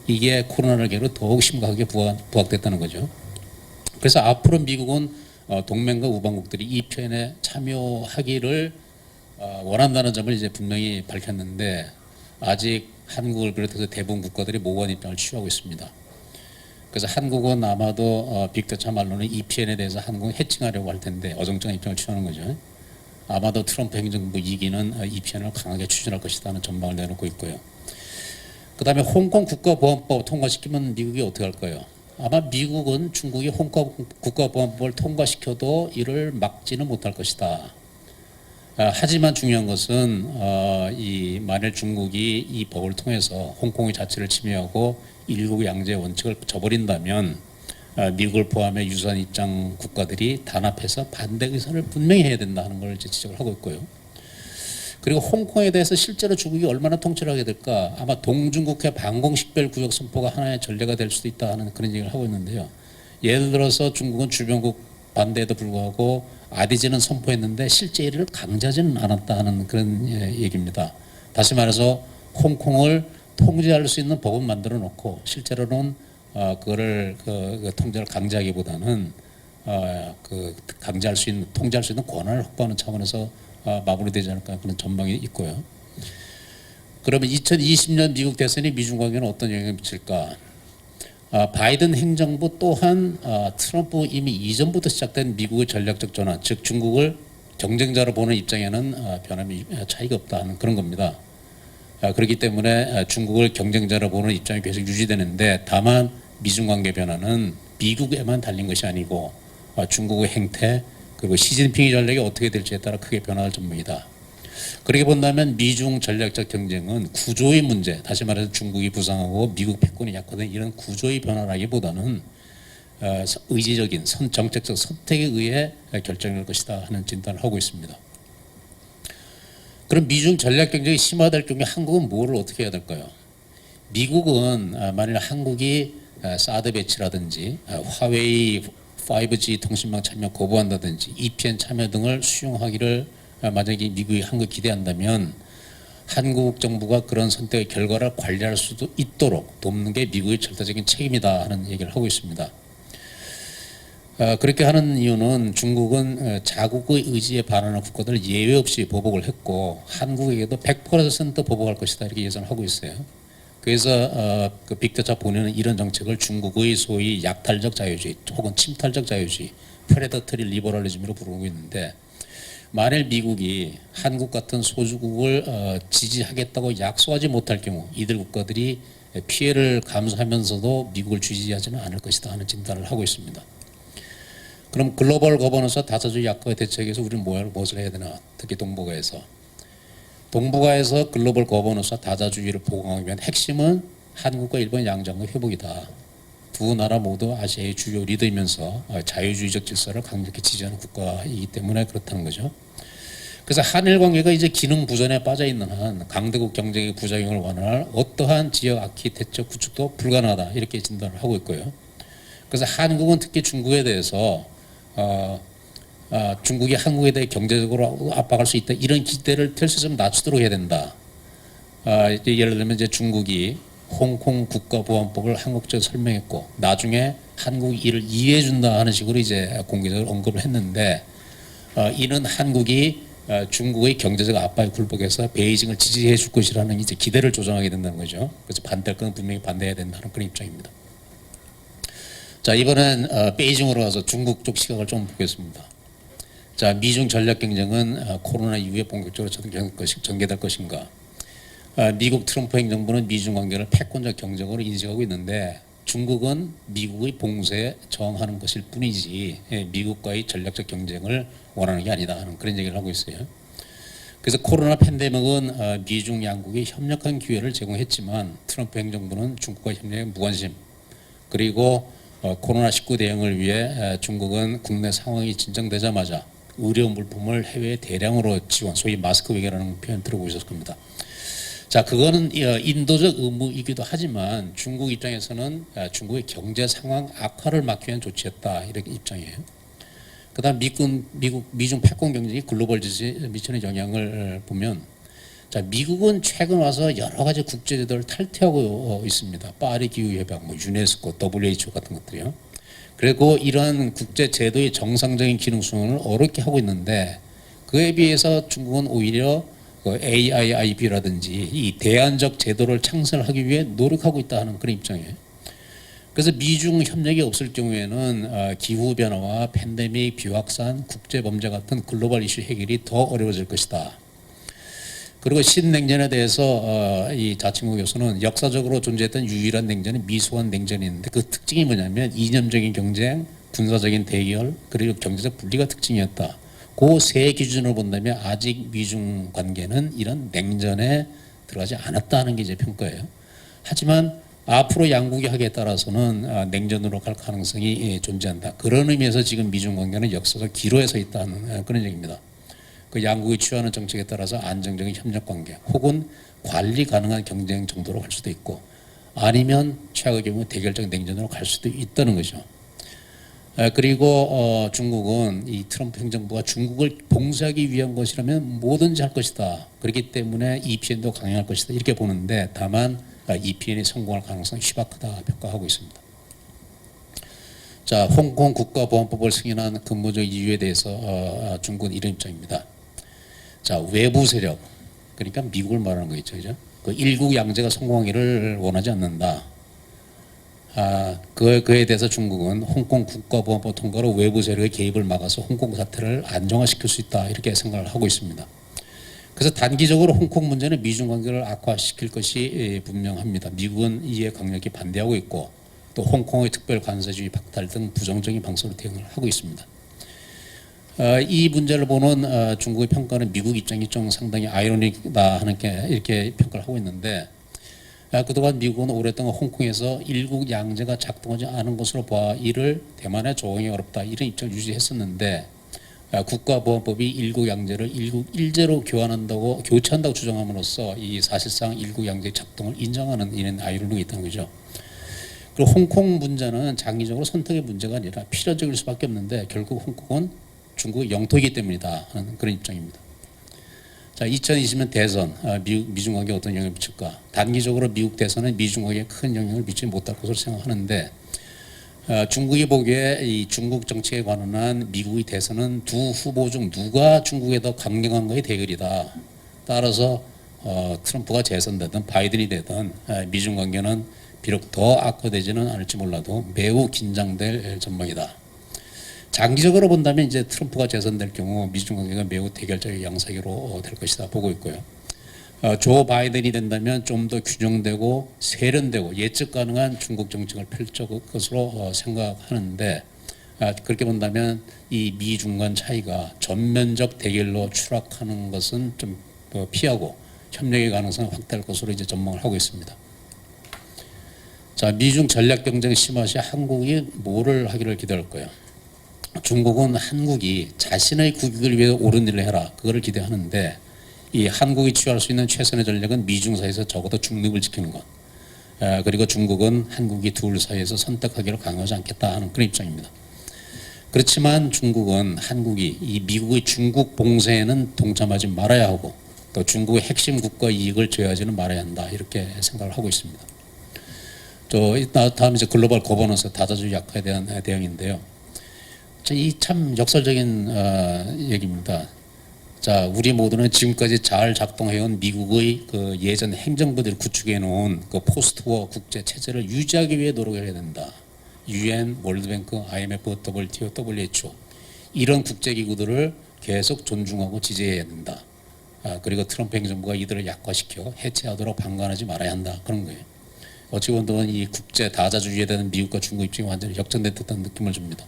이게 코로나를 계기로 더욱 심각하게 부각됐다는 거죠. 그래서 앞으로 미국은 동맹과 우방국들이 EPN에 참여하기를 원한다는 점을 이제 분명히 밝혔는데 아직 한국을 비롯해서 대부분 국가들이 모호한 입장을 취하고 있습니다. 그래서 한국은 아마도 빅데이터 말로는 EPN에 대해서 한국은 해칭하려고 할 텐데 어정쩡한 입장을 취하는 거죠. 아마도 트럼프 행정부 2기는 EPN을 강하게 추진할 것이라는 전망을 내놓고 있고요. 그다음에 홍콩 국가보안법 통과시키면 미국이 어떻게 할까요? 아마 미국은 중국이 홍콩 국가보안법을 통과시켜도 이를 막지는 못할 것이다. 하지만 중요한 것은 만일 중국이 이 법을 통해서 홍콩의 자치를 침해하고 일국 양제 원칙을 저버린다면 미국을 포함해 유사한 입장 국가들이 단합해서 반대 의사를 분명히 해야 된다는 걸 이제 지적을 하고 있고요. 그리고 홍콩에 대해서 실제로 중국이 얼마나 통치를 하게 될까? 아마 동중국해 방공식별 구역 선포가 하나의 전례가 될 수도 있다 하는 그런 얘기를 하고 있는데요. 예를 들어서 중국은 주변국 반대에도 불구하고 아디지는 선포했는데 실제 이를 강제하지는 않았다 하는 그런 얘기입니다. 다시 말해서 홍콩을 통제할 수 있는 법은 만들어 놓고 실제로는 그거를 그 통제를 강제하기보다는 통제할 수 있는 권한을 확보하는 차원에서 마무리되지 않을까 그런 전망이 있고요. 그러면 2020년 미국 대선이 미중 관계는 어떤 영향을 미칠까? 바이든 행정부 또한 트럼프 이미 이전부터 시작된 미국의 전략적 전환, 즉 중국을 경쟁자로 보는 입장에는 변함이 차이가 없다 하는 그런 겁니다. 그렇기 때문에 중국을 경쟁자로 보는 입장이 계속 유지되는데 다만 미중 관계 변화는 미국에만 달린 것이 아니고 중국의 행태 그리고 시진핑의 전략이 어떻게 될지에 따라 크게 변화할 전망이다. 그렇게 본다면 미중 전략적 경쟁은 구조의 문제, 다시 말해서 중국이 부상하고 미국 패권이 약화된 이런 구조의 변화라기보다는 의지적인 정책적 선택에 의해 결정할 것이다 하는 진단을 하고 있습니다. 그럼 미중 전략 경쟁이 심화될 경우에 한국은 뭐를 어떻게 해야 될까요? 미국은 만일 한국이 사드 배치라든지 화웨이 5G 통신망 참여 거부한다든지 EPN 참여 등을 수용하기를 만약에 미국이 한국 기대한다면 한국 정부가 그런 선택의 결과를 관리할 수도 있도록 돕는 게 미국의 절대적인 책임이다 하는 얘기를 하고 있습니다. 그렇게 하는 이유는 중국은 자국의 의지에 반하는 국가들을 예외 없이 보복을 했고 한국에게도 100% 보복할 것이다 이렇게 예상을 하고 있어요. 그래서 그 빅데이터 본인은 이런 정책을 중국의 소위 약탈적 자유주의 혹은 침탈적 자유주의, 프레더터리 리버럴리즘으로 부르고 있는데 만일 미국이 한국 같은 소주국을 지지하겠다고 약속하지 못할 경우 이들 국가들이 피해를 감수하면서도 미국을 지지하지는 않을 것이다 하는 진단을 하고 있습니다. 그럼 글로벌 거버넌스 다자주의 약화에 대책에서 우리는 무엇을 해야 되나? 특히 동북아에서 글로벌 거버넌스와 다자주의를 보강하기 위한 핵심은 한국과 일본의 양장의 회복이다. 두 나라 모두 아시아의 주요 리더이면서 자유주의적 질서를 강력히 지지하는 국가이기 때문에 그렇다는 거죠. 그래서 한일 관계가 이제 기능 부전에 빠져 있는 한 강대국 경쟁의 부작용을 완화할 어떠한 지역 아키텍처 구축도 불가능하다 이렇게 진단을 하고 있고요. 그래서 한국은 특히 중국에 대해서 중국이 한국에 대해 경제적으로 압박할 수 있다 이런 기대를 펼쳐 좀 낮추도록 해야 된다. 예를 들면 이제 중국이 홍콩 국가보안법을 한국적으로 설명했고 나중에 한국이 이를 이해해 준다 하는 식으로 이제 공개적으로 언급을 했는데 이는 한국이 중국의 경제적 압박에 굴복해서 베이징을 지지해 줄 것이라는 이제 기대를 조장하게 된다는 거죠. 그래서 반대할 건 분명히 반대해야 된다는 그런 입장입니다. 자, 이번엔 베이징으로 가서 중국 쪽 시각을 좀 보겠습니다. 자, 미중 전략 경쟁은 코로나 이후에 본격적으로 전개될 것인가? 미국 트럼프 행정부는 미중 관계를 패권적 경쟁으로 인식하고 있는데 중국은 미국의 봉쇄에 저항하는 것일 뿐이지 미국과의 전략적 경쟁을 원하는 게 아니다 하는 그런 얘기를 하고 있어요. 그래서 코로나 팬데믹은 미중 양국이 협력한 기회를 제공했지만 트럼프 행정부는 중국과 협력에 무관심 그리고 코로나19 대응을 위해 중국은 국내 상황이 진정되자마자 의료 물품을 해외에 대량으로 지원, 소위 마스크 외교라는 표현 들어보셨을 겁니다. 자, 그거는 인도적 의무이기도 하지만 중국 입장에서는 중국의 경제 상황 악화를 막기 위한 조치였다 이렇게 입장이에요. 그다음 미중 패권 경쟁이 글로벌 지수에 미치는 영향을 보면, 자, 미국은 최근 와서 여러 가지 국제 제도를 탈퇴하고 있습니다. 파리 기후 협약, 뭐 유네스코, WHO 같은 것들이요. 그리고 이러한 국제 제도의 정상적인 기능 수행을 어렵게 하고 있는데, 그에 비해서 중국은 오히려 그 AIIB라든지 이 대안적 제도를 창설하기 위해 노력하고 있다 하는 그런 입장이에요. 그래서 미중 협력이 없을 경우에는 기후 변화와 팬데믹, 비확산, 국제 범죄 같은 글로벌 이슈 해결이 더 어려워질 것이다. 그리고 신냉전에 대해서 이 자칭구 교수는 역사적으로 존재했던 유일한 냉전이 미소한 냉전인데, 그 특징이 뭐냐면 이념적인 경쟁, 군사적인 대결, 그리고 경제적 분리가 특징이었다. 그 세 기준으로 본다면 아직 미중 관계는 이런 냉전에 들어가지 않았다는 게 이제 평가예요. 하지만 앞으로 양국이 하기에 따라서는 냉전으로 갈 가능성이 존재한다. 그런 의미에서 지금 미중 관계는 역사적 기로에 서 있다는 그런 얘기입니다. 그 양국이 취하는 정책에 따라서 안정적인 협력 관계 혹은 관리 가능한 경쟁 정도로 갈 수도 있고, 아니면 최악의 경우 대결적 냉전으로 갈 수도 있다는 거죠. 그리고 중국은 이 트럼프 행정부가 중국을 봉쇄하기 위한 것이라면 뭐든지 할 것이다. 그렇기 때문에 EPN도 강행할 것이다. 이렇게 보는데, 다만 EPN이 성공할 가능성이 희박하다 평가하고 있습니다. 자, 홍콩 국가보안법을 승인한 근본적 이유에 대해서 중국은 이런 입장입니다. 자, 외부 세력, 그러니까 미국을 말하는 거겠죠, 그죠? 그 일국 양제가 성공하기를 원하지 않는다. 그에 대해서 중국은 홍콩 국가보안법 통과로 외부 세력의 개입을 막아서 홍콩 사태를 안정화시킬 수 있다 이렇게 생각을 하고 있습니다. 그래서 단기적으로 홍콩 문제는 미중 관계를 악화시킬 것이 분명합니다. 미국은 이에 강력히 반대하고 있고, 또 홍콩의 특별 관세주의 박탈 등 부정적인 방식으로 대응을 하고 있습니다. 이 문제를 보는 중국의 평가는 미국 입장이 좀 상당히 아이러니하다 하는 게 이렇게 평가를 하고 있는데, 그동안 미국은 오랫동안 홍콩에서 일국 양제가 작동하지 않은 것으로 봐 이를 대만에 적용이 어렵다 이런 입장을 유지했었는데, 국가보안법이 일국 양제를 일국 일제로 교체한다고 주장함으로써 이 사실상 일국 양제의 작동을 인정하는 이런 아이러니가 있다는 거죠. 그리고 홍콩 문제는 장기적으로 선택의 문제가 아니라 필연적일 수밖에 없는데, 결국 홍콩은 중국의 영토이기 때문이다 하는 그런 입장입니다. 자, 2020년 대선, 미중 관계에 어떤 영향을 미칠까? 단기적으로 미국 대선은 미중 관계에 큰 영향을 미치지 못할 것으로 생각하는데, 중국이 보기에 이 중국 정치에 관한 미국의 대선은 두 후보 중 누가 중국에 더 강경한가의 대결이다. 따라서 트럼프가 재선되든 바이든이 되든 미중 관계는 비록 더 악화되지는 않을지 몰라도 매우 긴장될 전망이다. 장기적으로 본다면 이제 트럼프가 재선될 경우 미중 관계가 매우 대결적인 양상으로 될 것이다 보고 있고요. 조 바이든이 된다면 좀 더 균형되고 세련되고 예측 가능한 중국 정책을 펼칠 것으로 생각하는데, 그렇게 본다면 이 미중 간 차이가 전면적 대결로 추락하는 것은 좀 피하고 협력의 가능성이 확대할 것으로 이제 전망을 하고 있습니다. 자, 미중 전략 경쟁 심화 시 한국이 뭐를 하기를 기대할까요? 중국은 한국이 자신의 국익을 위해 옳은 일을 해라 그거를 기대하는데, 이 한국이 취할 수 있는 최선의 전략은 미중 사이에서 적어도 중립을 지키는 것, 그리고 중국은 한국이 둘 사이에서 선택하기를 강요하지 않겠다 하는 그런 입장입니다. 그렇지만 중국은 한국이 이 미국의 중국 봉쇄에는 동참하지 말아야 하고, 또 중국의 핵심 국가 이익을 제어하지는 말아야 한다 이렇게 생각을 하고 있습니다. 다음 이제 글로벌 거버넌스 다자주의 약화에 대한 대응인데요. 이 참 역설적인 얘기입니다. 자, 우리 모두는 지금까지 잘 작동해온 미국의 그 예전 행정부들이 구축해 놓은 그 포스트워 국제 체제를 유지하기 위해 노력을 해야 된다. UN, 월드뱅크, IMF, WTO, WHO 이런 국제기구들을 계속 존중하고 지지해야 된다. 그리고 트럼프 행정부가 이들을 약화시켜 해체하도록 방관하지 말아야 한다. 그런 거예요. 어찌 보면 이 국제 다자주의에 대한 미국과 중국 입장이 완전히 역전된 듯한 느낌을 줍니다.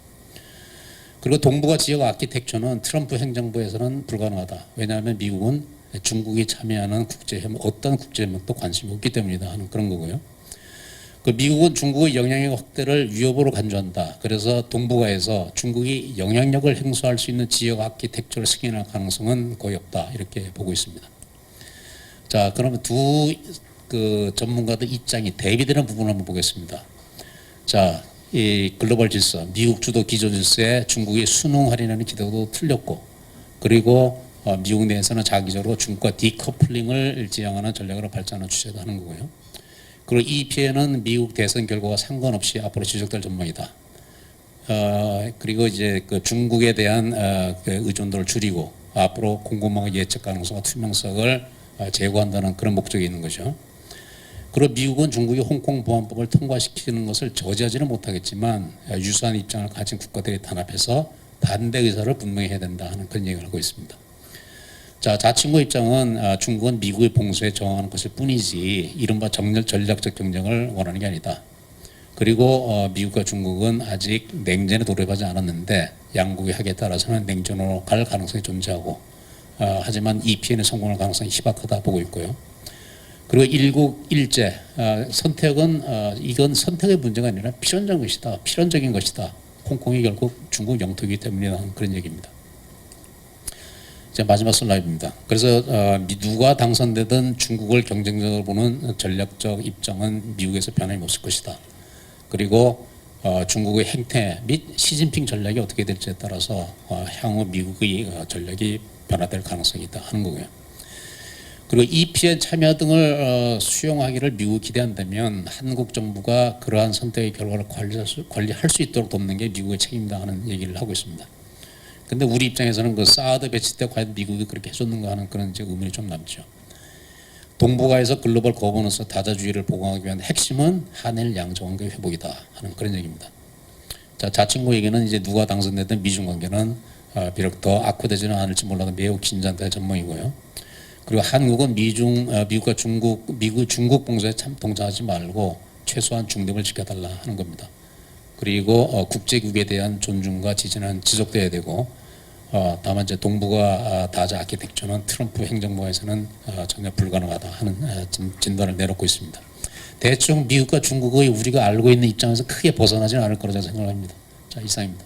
그리고 동북아 지역 아키텍처는 트럼프 행정부에서는 불가능하다. 왜냐하면 미국은 중국이 참여하는 국제협력, 어떤 국제협력도 관심이 없기 때문이다 하는 그런 거고요. 그 미국은 중국의 영향력 확대를 위협으로 간주한다. 그래서 동북아에서 중국이 영향력을 행사할 수 있는 지역 아키텍처를 승인할 가능성은 거의 없다. 이렇게 보고 있습니다. 자, 그러면 두 그 전문가들 입장이 대비되는 부분을 한번 보겠습니다. 자, 이 글로벌 질서, 미국 주도 기조 질서에 중국이 순응하리라는 기대도 틀렸고, 그리고 미국 내에서는 장기적으로 중국과 디커플링을 지향하는 전략으로 발전하는 추세도 하는 거고요. 그리고 이 피해는 미국 대선 결과와 상관없이 앞으로 지속될 전망이다. 그리고 이제 그 중국에 대한 그 의존도를 줄이고 앞으로 공급망의 예측 가능성과 투명성을 제고한다는 그런 목적이 있는 거죠. 그리고 미국은 중국이 홍콩 보안법을 통과시키는 것을 저지하지는 못하겠지만 유사한 입장을 가진 국가들이 단합해서 반대 의사를 분명히 해야 된다 하는 그런 얘기를 하고 있습니다. 자, 자친구 입장은 중국은 미국의 봉쇄에 저항하는 것일 뿐이지 이른바 전략적 경쟁을 원하는 게 아니다. 그리고 미국과 중국은 아직 냉전에 돌입하지 않았는데 양국의 합의에 따라서는 냉전으로 갈 가능성이 존재하고 하지만 이 피해는 성공할 가능성이 희박하다 보고 있고요. 그리고 일국 일제 선택은 이건 선택의 문제가 아니라 필연적인 것이다. 홍콩이 결국 중국 영토이기 때문이라는 그런 얘기입니다. 자, 마지막 슬라이드입니다. 그래서 누가 당선되든 중국을 경쟁적으로 보는 전략적 입장은 미국에서 변함이 없을 것이다. 그리고 중국의 행태 및 시진핑 전략이 어떻게 될지에 따라서 향후 미국의 전략이 변화될 가능성이 있다 하는 거고요. 그리고 EPN 참여 등을 수용하기를 미국이 기대한다면 한국 정부가 그러한 선택의 결과를 관리할 수 있도록 돕는 게 미국의 책임이다 하는 얘기를 하고 있습니다. 근데 우리 입장에서는 그 사드 배치 때 과연 미국이 그렇게 해줬는가 하는 그런 이제 의문이 좀 남죠. 동북아에서 글로벌 거버넌스 다자주의를 보강하기 위한 핵심은 한일 양정관계 회복이다 하는 그런 얘기입니다. 자, 자친구에게는 이제 누가 당선되든 미중 관계는 비록 더 악화되지는 않을지 몰라도 매우 긴장될 전망이고요. 그리고 한국은 미국과 중국 봉쇄에 참 동참하지 말고 최소한 중립을 지켜달라 하는 겁니다. 그리고 국제국에 대한 존중과 지지는 지속돼야 되고 다만 이제 동북아 다자 아키텍처는 트럼프 행정부에서는 전혀 불가능하다 하는 진단을 내놓고 있습니다. 대충 미국과 중국의 우리가 알고 있는 입장에서 크게 벗어나지는 않을 거라고 생각합니다. 자, 이상입니다.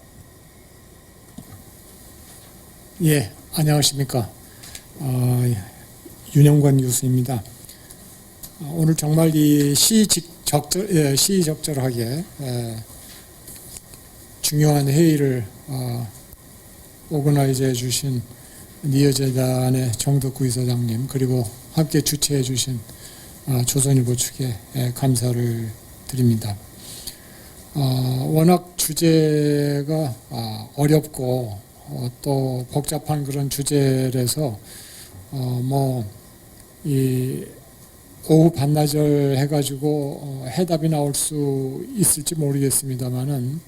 예, 안녕하십니까. 윤영관 교수입니다. 오늘 정말 이 시의적절하게 중요한 회의를 오거나이즈해 주신 니어재단의 정덕구 이사장님 그리고 함께 주최해 주신 조선일보 측에 감사를 드립니다. 워낙 주제가 어렵고 또 복잡한 그런 주제라서 이 오후 반나절 해가지고 해답이 나올 수 있을지 모르겠습니다만은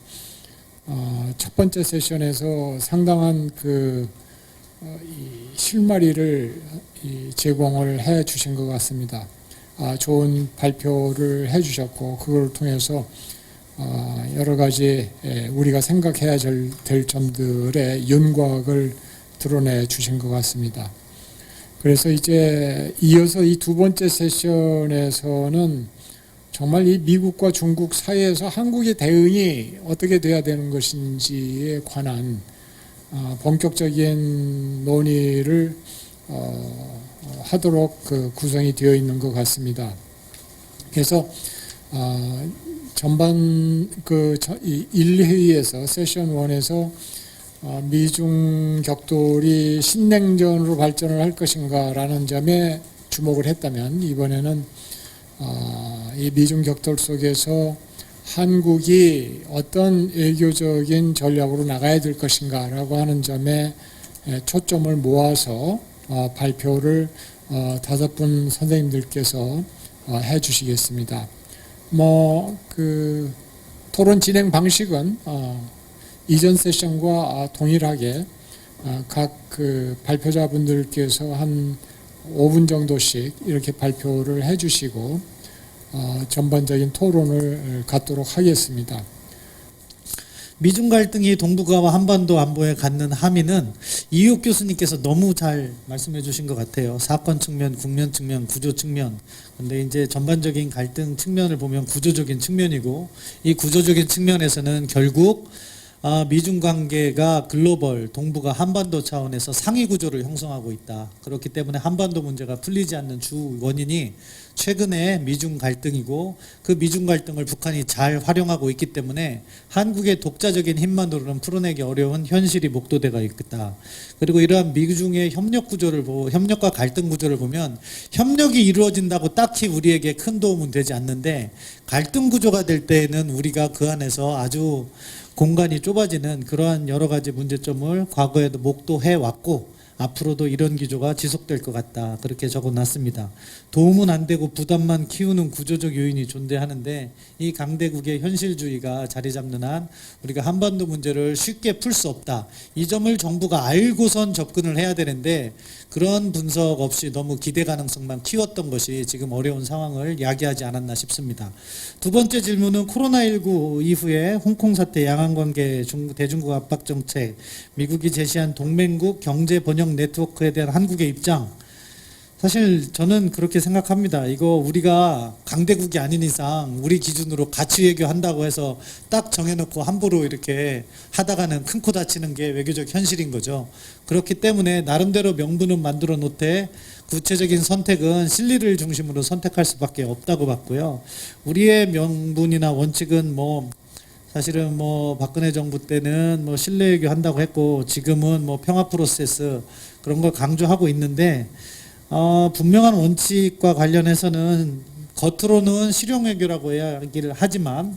첫 번째 세션에서 상당한 이 실마리를 제공을 해 주신 것 같습니다. 좋은 발표를 해 주셨고 그걸 통해서 여러 가지 우리가 생각해야 될 점들의 윤곽을 드러내 주신 것 같습니다. 그래서 이제 이어서 이 두 번째 세션에서는 정말 이 미국과 중국 사이에서 한국의 대응이 어떻게 돼야 되는 것인지에 관한 본격적인 논의를 하도록 구성이 되어 있는 것 같습니다. 그래서 전반 1회의에서 세션 1에서 미중 격돌이 신냉전으로 발전을 할 것인가라는 점에 주목을 했다면 이번에는 이 미중 격돌 속에서 한국이 어떤 외교적인 전략으로 나가야 될 것인가라고 하는 점에 초점을 모아서 발표를 5분 선생님들께서 해 주시겠습니다. 토론 진행 방식은 이전 세션과 동일하게 각 발표자분들께서 한 5분 정도씩 이렇게 발표를 해주시고 전반적인 토론을 갖도록 하겠습니다. 미중 갈등이 동북아와 한반도 안보에 갖는 함의는 이욱 교수님께서 너무 잘 말씀해 주신 것 같아요. 사건 측면, 국면 측면, 구조 측면. 근데 이제 전반적인 갈등 측면을 보면 구조적인 측면이고 이 구조적인 측면에서는 결국 미중 관계가 글로벌 동북아 한반도 차원에서 상위 구조를 형성하고 있다. 그렇기 때문에 한반도 문제가 풀리지 않는 주 원인이 최근에 미중 갈등이고 그 미중 갈등을 북한이 잘 활용하고 있기 때문에 한국의 독자적인 힘만으로는 풀어내기 어려운 현실이 목도되어 있다. 그리고 이러한 미중의 협력 구조를 협력과 갈등 구조를 보면 협력이 이루어진다고 딱히 우리에게 큰 도움은 되지 않는데 갈등 구조가 될 때에는 우리가 그 안에서 아주 공간이 좁아지는 그러한 여러 가지 문제점을 과거에도 목도해 왔고 앞으로도 이런 기조가 지속될 것 같다. 그렇게 적어놨습니다. 도움은 안 되고 부담만 키우는 구조적 요인이 존재하는데 이 강대국의 현실주의가 자리 잡는 한 우리가 한반도 문제를 쉽게 풀 수 없다. 이 점을 정부가 알고선 접근을 해야 되는데 그런 분석 없이 너무 기대 가능성만 키웠던 것이 지금 어려운 상황을 야기하지 않았나 싶습니다. 두 번째 질문은 코로나19 이후에 홍콩 사태, 양안관계, 대중국 압박 정책, 미국이 제시한 동맹국 경제 번영 네트워크에 대한 한국의 입장. 사실 저는 그렇게 생각합니다. 이거 우리가 강대국이 아닌 이상 우리 기준으로 가치 외교한다고 해서 딱 정해놓고 함부로 이렇게 하다가는 큰 코 다치는 게 외교적 현실인 거죠. 그렇기 때문에 나름대로 명분은 만들어 놓되 구체적인 선택은 실리를 중심으로 선택할 수밖에 없다고 봤고요. 우리의 명분이나 원칙은 사실은 박근혜 정부 때는 신뢰 외교 한다고 했고 지금은 평화 프로세스 그런 걸 강조하고 있는데 분명한 원칙과 관련해서는 겉으로는 실용 외교라고 이야기를 하지만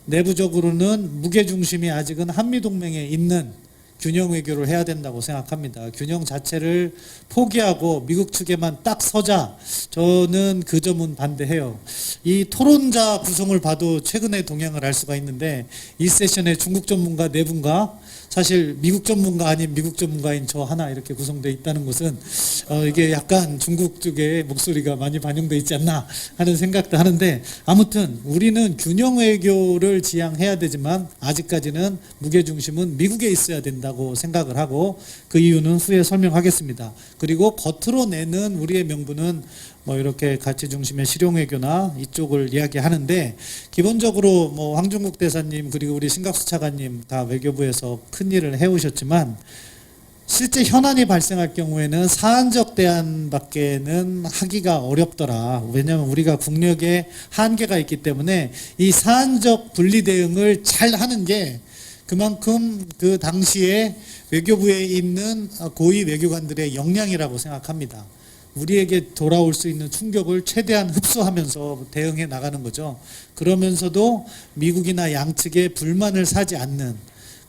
내부적으로는 무게중심이 아직은 한미동맹에 있는 균형 외교를 해야 된다고 생각합니다. 균형 자체를 포기하고 미국 측에만 딱 서자. 저는 그 점은 반대해요. 이 토론자 구성을 봐도 최근의 동향을 알 수가 있는데 이 세션에 중국 전문가 4분과 사실 미국 전문가 아닌 미국 전문가인 저 하나 이렇게 구성되어 있다는 것은 이게 약간 중국 쪽의 목소리가 많이 반영되어 있지 않나 하는 생각도 하는데 아무튼 우리는 균형 외교를 지향해야 되지만 아직까지는 무게중심은 미국에 있어야 된다고 생각을 하고 그 이유는 후에 설명하겠습니다. 그리고 겉으로 내는 우리의 명분은 이렇게 가치 중심의 실용 외교나 이쪽을 이야기하는데 기본적으로 황중국 대사님 그리고 우리 신각수 차관님 다 외교부에서 큰 일을 해오셨지만 실제 현안이 발생할 경우에는 사안적 대안밖에는 하기가 어렵더라. 왜냐하면 우리가 국력에 한계가 있기 때문에 이 사안적 분리 대응을 잘 하는 게 그만큼 그 당시에 외교부에 있는 고위 외교관들의 역량이라고 생각합니다. 우리에게 돌아올 수 있는 충격을 최대한 흡수하면서 대응해 나가는 거죠. 그러면서도 미국이나 양측의 불만을 사지 않는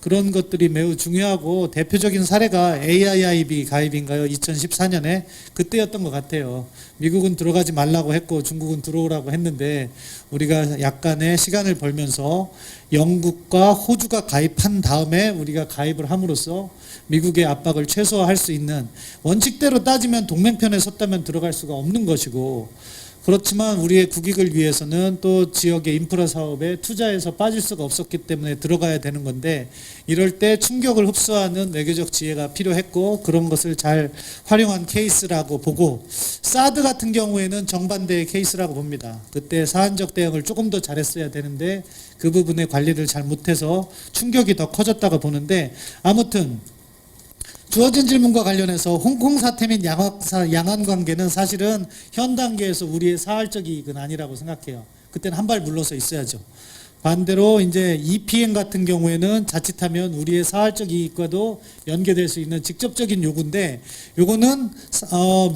그런 것들이 매우 중요하고 대표적인 사례가 AIIB 가입인가요? 2014년에 그때였던 것 같아요. 미국은 들어가지 말라고 했고 중국은 들어오라고 했는데 우리가 약간의 시간을 벌면서 영국과 호주가 가입한 다음에 우리가 가입을 함으로써 미국의 압박을 최소화할 수 있는 원칙대로 따지면 동맹편에 섰다면 들어갈 수가 없는 것이고 그렇지만 우리의 국익을 위해서는 또 지역의 인프라 사업에 투자해서 빠질 수가 없었기 때문에 들어가야 되는 건데 이럴 때 충격을 흡수하는 외교적 지혜가 필요했고 그런 것을 잘 활용한 케이스라고 보고 사드 같은 경우에는 정반대의 케이스라고 봅니다. 그때 사안적 대응을 조금 더 잘했어야 되는데 그 부분의 관리를 잘 못해서 충격이 더 커졌다고 보는데 아무튼 주어진 질문과 관련해서 홍콩 사태 및 양안 관계는 사실은 현 단계에서 우리의 사활적 이익은 아니라고 생각해요. 그때는 한 발 물러서 있어야죠. 반대로 이제 EPN 같은 경우에는 자칫하면 우리의 사활적 이익과도 연계될 수 있는 직접적인 요구인데 요거는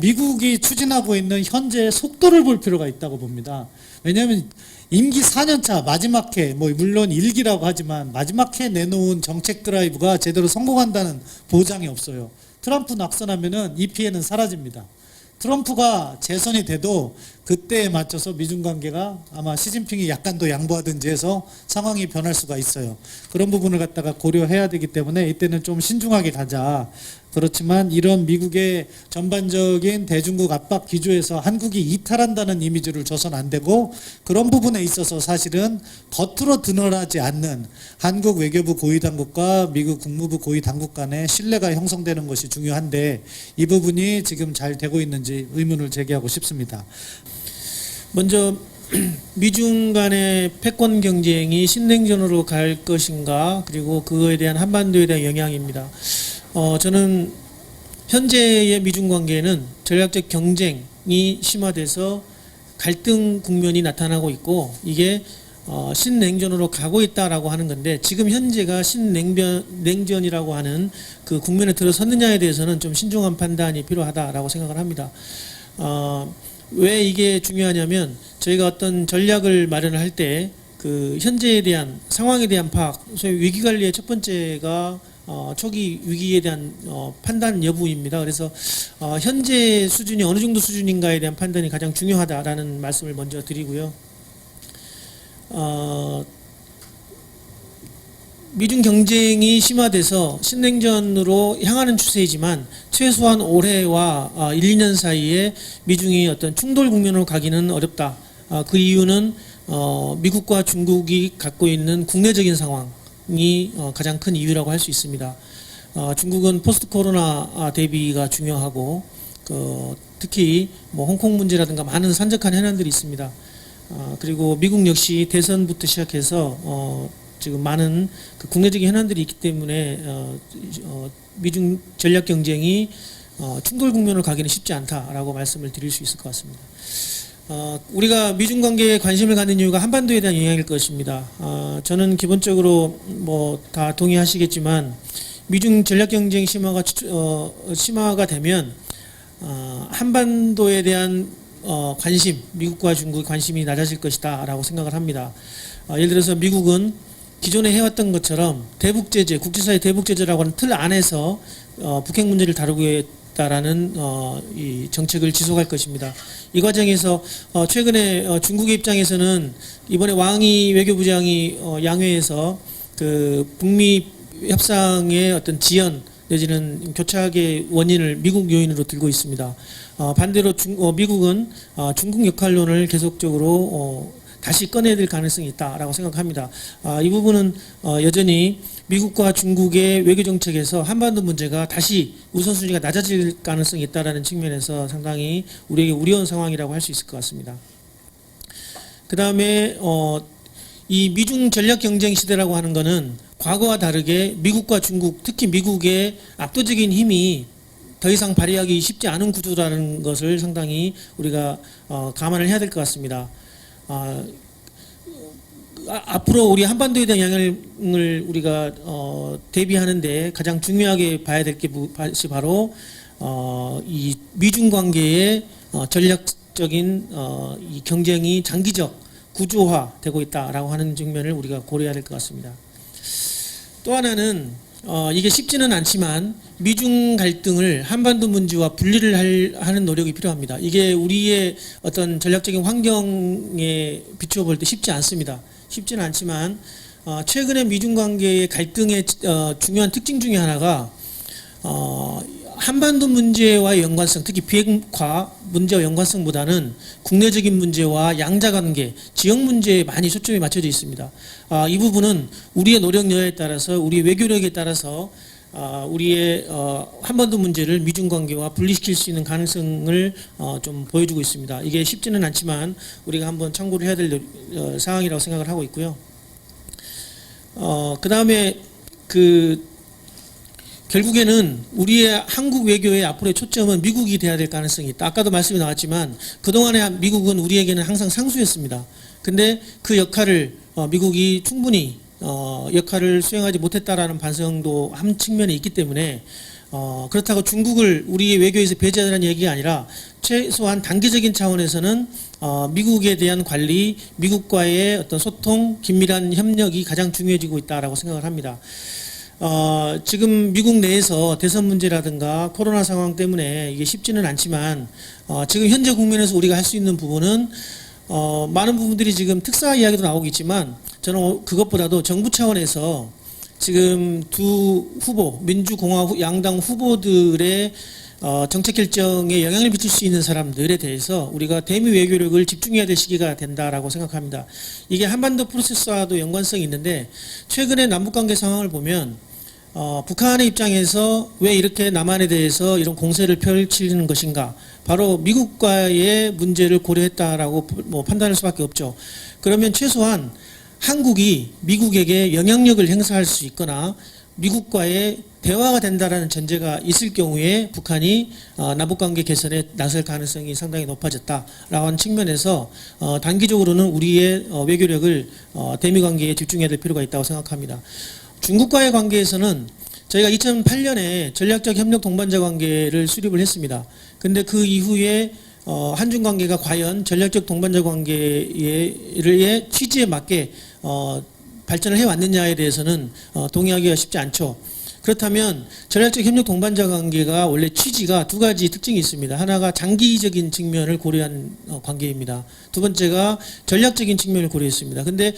미국이 추진하고 있는 현재의 속도를 볼 필요가 있다고 봅니다. 왜냐하면 임기 4년차 마지막 해 물론 1기라고 하지만 마지막 해 내놓은 정책 드라이브가 제대로 성공한다는 보장이 없어요. 트럼프 낙선하면은 EPN은 사라집니다. 트럼프가 재선이 돼도 그때에 맞춰서 미중 관계가 아마 시진핑이 약간 더 양보하든지 해서 상황이 변할 수가 있어요. 그런 부분을 갖다가 고려해야 되기 때문에 이때는 좀 신중하게 가자. 그렇지만 이런 미국의 전반적인 대중국 압박 기조에서 한국이 이탈한다는 이미지를 줘서는 안 되고 그런 부분에 있어서 사실은 겉으로 드러나지 않는 한국 외교부 고위 당국과 미국 국무부 고위 당국 간의 신뢰가 형성되는 것이 중요한데 이 부분이 지금 잘 되고 있는지 의문을 제기하고 싶습니다. 먼저 미중 간의 패권 경쟁이 신냉전으로 갈 것인가, 그리고 그거에 대한 한반도에 대한 영향입니다. 저는 현재의 미중 관계는 전략적 경쟁이 심화돼서 갈등 국면이 나타나고 있고, 이게 신냉전으로 가고 있다라고 하는 건데, 지금 현재가 신냉전이라고 하는 그 국면에 들어섰느냐에 대해서는 좀 신중한 판단이 필요하다라고 생각을 합니다. 왜 이게 중요하냐면, 저희가 어떤 전략을 마련할 때 그 현재에 대한 상황에 대한 파악, 소위 위기 관리의 첫 번째가 초기 위기에 대한 판단 여부입니다. 그래서 현재 수준이 어느 정도 수준인가에 대한 판단이 가장 중요하다라는 말씀을 먼저 드리고요. 미중 경쟁이 심화돼서 신냉전으로 향하는 추세이지만, 최소한 올해와 1, 2년 사이에 미중이 어떤 충돌 국면으로 가기는 어렵다. 그 이유는 미국과 중국이 갖고 있는 국내적인 상황이 가장 큰 이유라고 할 수 있습니다. 중국은 포스트 코로나 대비가 중요하고, 특히 뭐 홍콩 문제라든가 많은 산적한 현안들이 있습니다. 그리고 미국 역시 대선부터 시작해서 지금 많은 그 국내적인 현안들이 있기 때문에 미중 전략 경쟁이 충돌 국면을 가기는 쉽지 않다라고 말씀을 드릴 수 있을 것 같습니다. 우리가 미중 관계에 관심을 갖는 이유가 한반도에 대한 영향일 것입니다. 저는 기본적으로 뭐 다 동의하시겠지만, 미중 전략 경쟁 심화가 되면 한반도에 대한 관심, 미국과 중국의 관심이 낮아질 것이다라고 생각을 합니다. 예를 들어서 미국은 기존에 해왔던 것처럼 대북제재, 국제사회 대북제재라고 하는 틀 안에서 북핵 문제를 다루겠다라는 이 정책을 지속할 것입니다. 이 과정에서 최근에 중국의 입장에서는 이번에 왕이 외교부장이 양회에서 그 북미 협상의 어떤 지연 내지는 교착의 원인을 미국 요인으로 들고 있습니다. 반대로 미국은 중국 역할론을 계속적으로 다시 꺼내야 될 가능성이 있다라고 생각합니다. 이 부분은 여전히 미국과 중국의 외교 정책에서 한반도 문제가 다시 우선순위가 낮아질 가능성이 있다라는 측면에서 상당히 우리에게 우려운 상황이라고 할 수 있을 것 같습니다. 그 다음에 이 미중 전략 경쟁 시대라고 하는 것은 과거와 다르게 미국과 중국, 특히 미국의 압도적인 힘이 더 이상 발휘하기 쉽지 않은 구조라는 것을 상당히 우리가 감안을 해야 될 것 같습니다. 앞으로 우리 한반도에 대한 영향을 우리가 대비하는데 가장 중요하게 봐야 될 것이 바로 이 미중 관계의 전략적인 이 경쟁이 장기적 구조화되고 있다라고 하는 측면을 우리가 고려해야 될 것 같습니다. 또 하나는 이게 쉽지는 않지만 미중 갈등을 한반도 문제와 분리를 하는 노력이 필요합니다. 이게 우리의 어떤 전략적인 환경에 비추어 볼 때 쉽지 않습니다. 쉽지는 않지만 최근에 미중 관계의 갈등의 중요한 특징 중에 하나가 한반도 문제와의 연관성, 특히 비핵화 문제와 연관성보다는 국내적인 문제와 양자관계, 지역 문제에 많이 초점이 맞춰져 있습니다. 이 부분은 우리의 노력 여하에 따라서, 우리의 외교력에 따라서 우리의 한반도 문제를 미중 관계와 분리시킬 수 있는 가능성을 좀 보여주고 있습니다. 이게 쉽지는 않지만 우리가 한번 참고를 해야 될 상황이라고 생각을 하고 있고요. 그 다음에 결국에는 우리의 한국 외교의 앞으로의 초점은 미국이 돼야 될 가능성이 있다. 아까도 말씀이 나왔지만 그동안에 미국은 우리에게는 항상 상수였습니다. 근데 그 역할을 미국이 충분히 역할을 수행하지 못했다라는 반성도 한 측면에 있기 때문에 그렇다고 중국을 우리의 외교에서 배제하라는 얘기가 아니라 최소한 단계적인 차원에서는 미국에 대한 관리, 미국과의 어떤 소통, 긴밀한 협력이 가장 중요해지고 있다라고 생각을 합니다. 지금 미국 내에서 대선 문제라든가 코로나 상황 때문에 이게 쉽지는 않지만 지금 현재 국면에서 우리가 할 수 있는 부분은 많은 부분들이 지금 특사 이야기도 나오고 있지만 저는 그것보다도 정부 차원에서 지금 두 후보, 민주공화 양당 후보들의 정책 결정에 영향을 미칠 수 있는 사람들에 대해서 우리가 대미 외교력을 집중해야 될 시기가 된다라고 생각합니다. 이게 한반도 프로세스와도 연관성이 있는데 최근에 남북관계 상황을 보면 북한의 입장에서 왜 이렇게 남한에 대해서 이런 공세를 펼치는 것인가? 바로 미국과의 문제를 고려했다라고 판단할 수밖에 없죠. 그러면 최소한 한국이 미국에게 영향력을 행사할 수 있거나 미국과의 대화가 된다라는 전제가 있을 경우에 북한이 남북관계 개선에 나설 가능성이 상당히 높아졌다라고 하는 측면에서 단기적으로는 우리의 외교력을 대미 관계에 집중해야 될 필요가 있다고 생각합니다. 중국과의 관계에서는 저희가 2008년에 전략적 협력 동반자 관계를 수립을 했습니다. 근데 그 이후에 한중 관계가 과연 전략적 동반자 관계의 취지에 맞게 발전을 해왔느냐에 대해서는 동의하기가 쉽지 않죠. 그렇다면 전략적 협력 동반자 관계가 원래 취지가 두 가지 특징이 있습니다. 하나가 장기적인 측면을 고려한 관계입니다. 두 번째가 전략적인 측면을 고려했습니다. 근데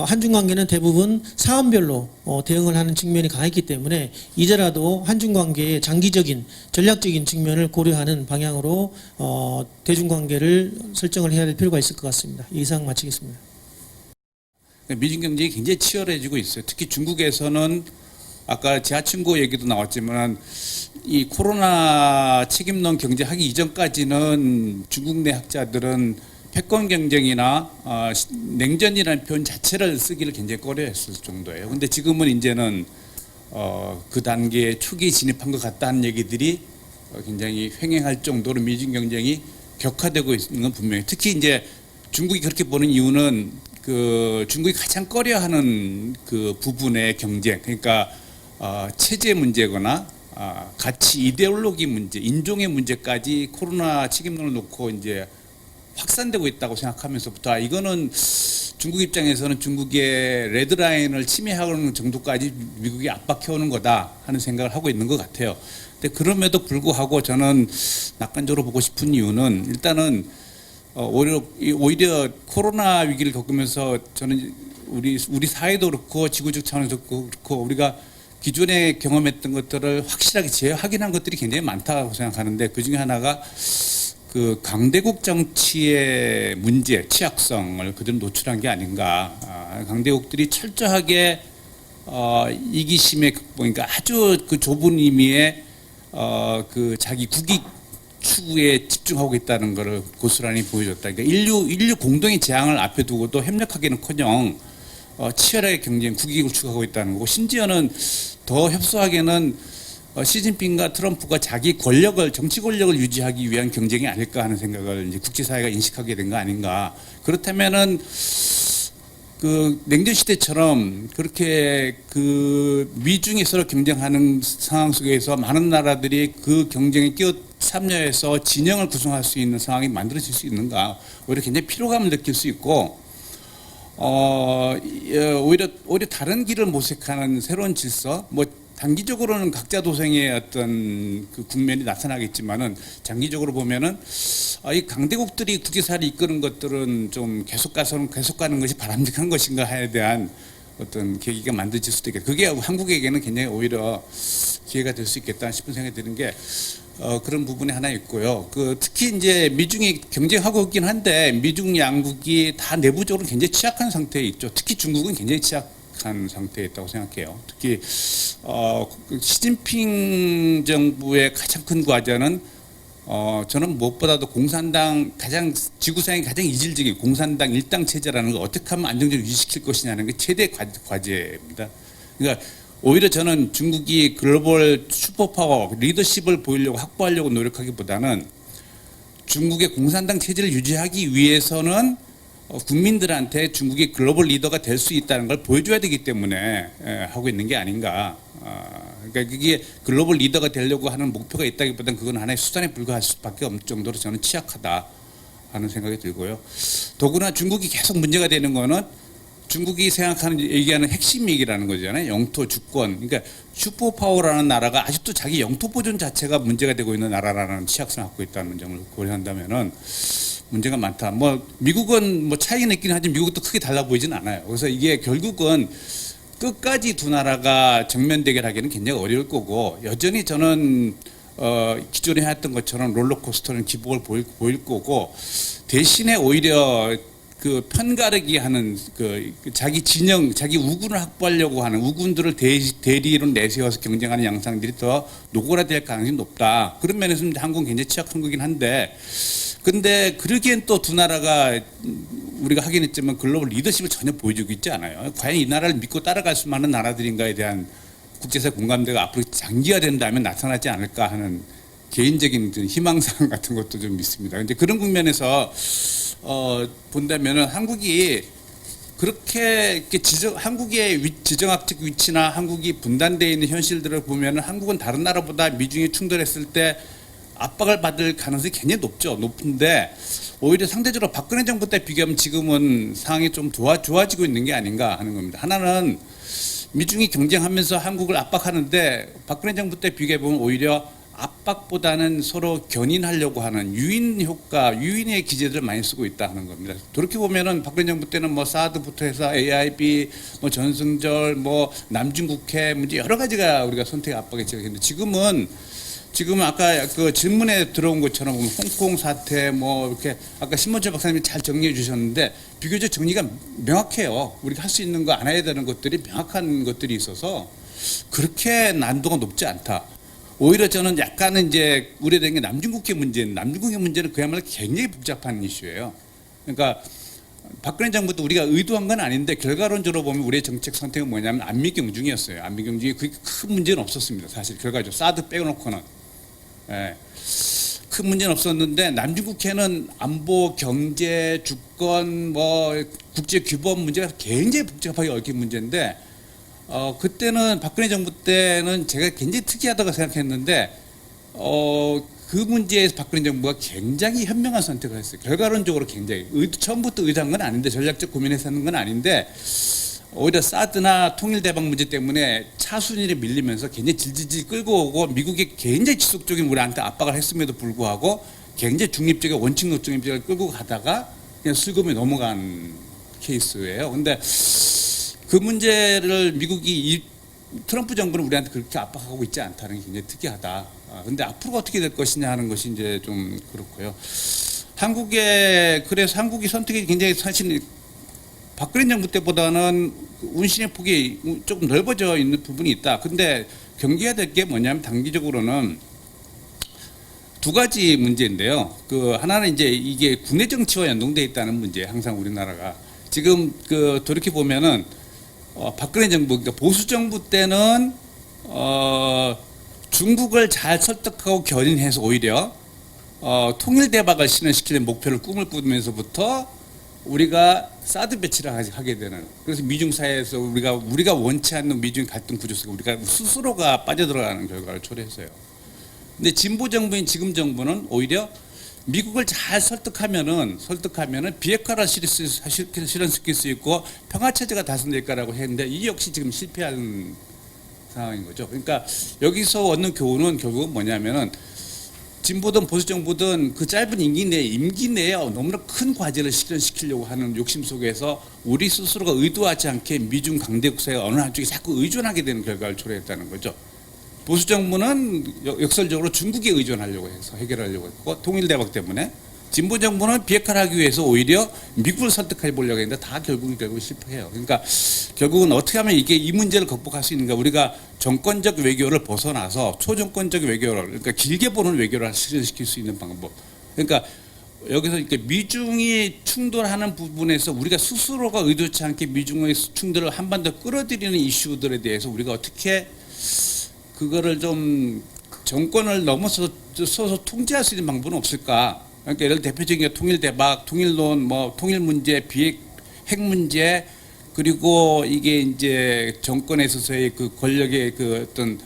한중 관계는 대부분 사안별로 대응을 하는 측면이 강했기 때문에 이제라도 한중 관계의 장기적인 전략적인 측면을 고려하는 방향으로 대중 관계를 설정을 해야 될 필요가 있을 것 같습니다. 이상 마치겠습니다. 미중 경쟁이 굉장히 치열해지고 있어요. 특히 중국에서는 아까 지하층고 얘기도 나왔지만 이 코로나 책임론 경제하기 이전까지는 중국 내 학자들은 패권 경쟁이나 냉전이라는 표현 자체를 쓰기를 굉장히 꺼려했을 정도예요. 근데 지금은 이제는 그 단계에 초기에 진입한 것 같다는 얘기들이 굉장히 횡행할 정도로 미중 경쟁이 격화되고 있는 건 분명히. 특히 이제 중국이 그렇게 보는 이유는 그 중국이 가장 꺼려하는 그 부분의 경쟁, 그러니까 체제 문제거나 가치 이데올로기 문제, 인종의 문제까지 코로나 책임론을 놓고 이제 확산되고 있다고 생각하면서부터 이거는 중국 입장에서는 중국의 레드라인을 침해하는 정도까지 미국이 압박해오는 거다 하는 생각을 하고 있는 것 같아요. 근데 그럼에도 불구하고 저는 낙관적으로 보고 싶은 이유는 일단은 오히려 코로나 위기를 겪으면서 저는 우리 사회도 그렇고 지구적 차원에서 그렇고 우리가 기존에 경험했던 것들을 확실하게 재확인한 것들이 굉장히 많다고 생각하는데 그 중에 하나가 그 강대국 정치의 문제, 취약성을 그대로 노출한 게 아닌가. 강대국들이 철저하게 이기심의 극복이니까 아주 그 좁은 의미의 그 자기 국익 추구에 집중하고 있다는 것을 고스란히 보여줬다. 그러니까 인류 공동의 재앙을 앞에 두고도 협력하기는커녕 치열하게 경쟁, 국익을 추구하고 있다는 거고 심지어는 더 협소하게는 시진핑과 트럼프가 자기 권력을 정치 권력을 유지하기 위한 경쟁이 아닐까 하는 생각을 이제 국제사회가 인식하게 된 거 아닌가. 그렇다면은 그 냉전 시대처럼 그렇게 그 미중이 서로 경쟁하는 상황 속에서 많은 나라들이 그 경쟁에 참여해서 진영을 구성할 수 있는 상황이 만들어질 수 있는가. 오히려 굉장히 피로감을 느낄 수 있고 오히려 다른 길을 모색하는 새로운 질서, 뭐 단기적으로는 각자 도생의 어떤 그 국면이 나타나겠지만은 장기적으로 보면은 이 강대국들이 국제사를 이끄는 것들은 좀 계속 가는 것이 바람직한 것인가 에 대한 어떤 계기가 만들어질 수도 있겠다. 그게 한국에게는 굉장히 오히려 기회가 될 수 있겠다 싶은 생각이 드는 게 그런 부분이 하나 있고요. 특히 이제 미중이 경쟁하고 있긴 한데 미중 양국이 다 내부적으로 굉장히 취약한 상태에 있죠. 특히 중국은 굉장히 취약한 상태에 있다고 생각해요. 특히 시진핑 정부의 가장 큰 과제는 저는 무엇보다도 공산당 지구상의 가장 이질적인 공산당 일당 체제라는 걸 어떻게 하면 안정적으로 유지시킬 것이냐는 게 최대 과제입니다. 그러니까 오히려 저는 중국이 글로벌 슈퍼파워 리더십을 보이려고 확보하려고 노력하기보다는 중국의 공산당 체제를 유지하기 위해서는 국민들한테 중국이 글로벌 리더가 될 수 있다는 걸 보여줘야 되기 때문에 하고 있는 게 아닌가. 그러니까 그게 글로벌 리더가 되려고 하는 목표가 있다기보다는 그건 하나의 수단에 불과할 수밖에 없을 정도로 저는 취약하다 하는 생각이 들고요. 더구나 중국이 계속 문제가 되는 거는 중국이 얘기하는 핵심 얘기라는 거잖아요. 영토 주권. 그러니까 슈퍼파워라는 나라가 아직도 자기 영토 보존 자체가 문제가 되고 있는 나라라는 취약성을 갖고 있다는 점을 고려한다면은 문제가 많다. 뭐 미국은 뭐 차이는 있긴 하지만 미국도 크게 달라 보이진 않아요. 그래서 이게 결국은 끝까지 두 나라가 정면 대결하기는 굉장히 어려울 거고 여전히 저는 기존에 해왔던 것처럼 롤러코스터는 기복을 보일 거고 대신에 오히려 그 편가르기 하는 그 자기 진영, 자기 우군을 확보하려고 하는 우군들을 대리로 내세워서 경쟁하는 양상들이 더 노골화될 가능성이 높다. 그런 면에서 한국은 굉장히 취약한 거긴 한데, 근데 그러기엔 또 두 나라가 우리가 하긴 했지만 글로벌 리더십을 전혀 보여주고 있지 않아요. 과연 이 나라를 믿고 따라갈 수 있는 나라들인가에 대한 국제사회 공감대가 앞으로 장기화된다면 나타나지 않을까 하는 개인적인 희망사항 같은 것도 좀 있습니다. 근데 그런 국면에서 본다면은 한국이 그렇게 한국의 지정학적 위치나 한국이 분단되어 있는 현실들을 보면은 한국은 다른 나라보다 미중이 충돌했을 때 압박을 받을 가능성이 굉장히 높은데 오히려 상대적으로 박근혜 정부 때 비교하면 지금은 상황이 좀 좋아지고 있는 게 아닌가 하는 겁니다. 하나는 미중이 경쟁하면서 한국을 압박하는데 박근혜 정부 때 비교해보면 오히려 압박보다는 서로 견인하려고 하는 유인 효과, 유인의 기제들을 많이 쓰고 있다 하는 겁니다. 돌이켜보면은 박근혜 정부 때는 뭐 사드부터 해서 AIB, 뭐 전승절, 뭐 남중국해 문제 여러 가지가 우리가 선택 압박에 제기했는데 지금은 아까 그 질문에 들어온 것처럼 홍콩 사태 뭐 이렇게 아까 신문철 박사님이 잘 정리해 주셨는데 비교적 정리가 명확해요. 우리가 할 수 있는 거 안 해야 되는 것들이 명확한 것들이 있어서 그렇게 난도가 높지 않다. 오히려 저는 약간은 이제 우려된 게 남중국해 문제는 그야말로 굉장히 복잡한 이슈예요. 그러니까 박근혜 정부도 우리가 의도한 건 아닌데 결과론적으로 보면 우리의 정책 선택은 뭐냐면 안미경중이었어요. 안미경중이 그렇게 큰 문제는 없었습니다. 사실 결과적으로 사드 빼놓고는. 예. 큰 문제는 없었는데 남중국해는 안보, 경제, 주권, 뭐 국제 규범 문제가 굉장히 복잡하게 얽힌 문제인데 그때는 박근혜 정부 때는 제가 굉장히 특이하다고 생각했는데 그 문제에서 박근혜 정부가 굉장히 현명한 선택을 했어요. 결과론적으로 굉장히 처음부터 의도한 건 아닌데 전략적 고민해서 하는 건 아닌데 오히려 사드나 통일대박 문제 때문에 차순위를 밀리면서 굉장히 질질질 끌고 오고 미국이 굉장히 지속적인 우리한테 압박을 했음에도 불구하고 굉장히 중립적인 원칙적 중립적을 끌고 가다가 그냥 슬금에 넘어간 케이스예요. 근데 그 문제를 미국이 트럼프 정부는 우리한테 그렇게 압박하고 있지 않다는 게 굉장히 특이하다. 근데 앞으로 어떻게 될 것이냐 하는 것이 이제 좀 그렇고요. 그래서 한국이 선택이 굉장히 사실 박근혜 정부 때보다는 운신의 폭이 조금 넓어져 있는 부분이 있다. 근데 경계해야 될 게 뭐냐면 단기적으로는 두 가지 문제인데요. 하나는 이제 이게 국내 정치와 연동돼 있다는 문제. 항상 우리나라가 지금 돌이켜 보면은 박근혜 정부, 그러니까 보수 정부 때는 중국을 잘 설득하고 견인해서 오히려 통일 대박을 실현시키는 목표를 꿈을 꾸면서부터 우리가 사드 배치를 하게 되는, 그래서 미중 사이에서 우리가 원치 않는 미중 갈등 구조 속에 우리가 스스로가 빠져들어가는 결과를 초래했어요. 근데 진보 정부인 지금 정부는 오히려 미국을 잘 설득하면은 비핵화를 실현시킬 수 있고 평화 체제가 다스릴 거라고 했는데 이 역시 지금 실패한 상황인 거죠. 그러니까 여기서 얻는 교훈은 결국은 뭐냐면은 진보든 보수 정부든 그 짧은 임기 내에 너무나 큰 과제를 실현시키려고 하는 욕심 속에서 우리 스스로가 의도하지 않게 미중 강대국 사회 어느 한쪽에 자꾸 의존하게 되는 결과를 초래했다는 거죠. 보수 정부는 역설적으로 중국에 의존하려고 해서 해결하려고 했고 통일대박 때문에, 진보 정부는 비핵화를 하기 위해서 오히려 미국을 설득해 보려고 했는데 다 결국 실패해요. 그러니까 결국은 어떻게 하면 이 문제를 극복할 수 있는가? 우리가 정권적 외교를 벗어나서 초정권적 외교를, 그러니까 길게 보는 외교를 실현시킬 수 있는 방법. 그러니까 여기서 이렇게 미중이 충돌하는 부분에서 우리가 스스로가 의도치 않게 미중의 충돌을 한 번 더 끌어들이는 이슈들에 대해서 우리가 어떻게 그거를 좀 정권을 넘어서서 통제할 수 있는 방법은 없을까? 그러니까 예를 대표적인 게 통일 대박, 통일론, 뭐 통일 문제, 핵 문제, 그리고 이게 이제 정권에 있어서의 그 권력의 그 어떤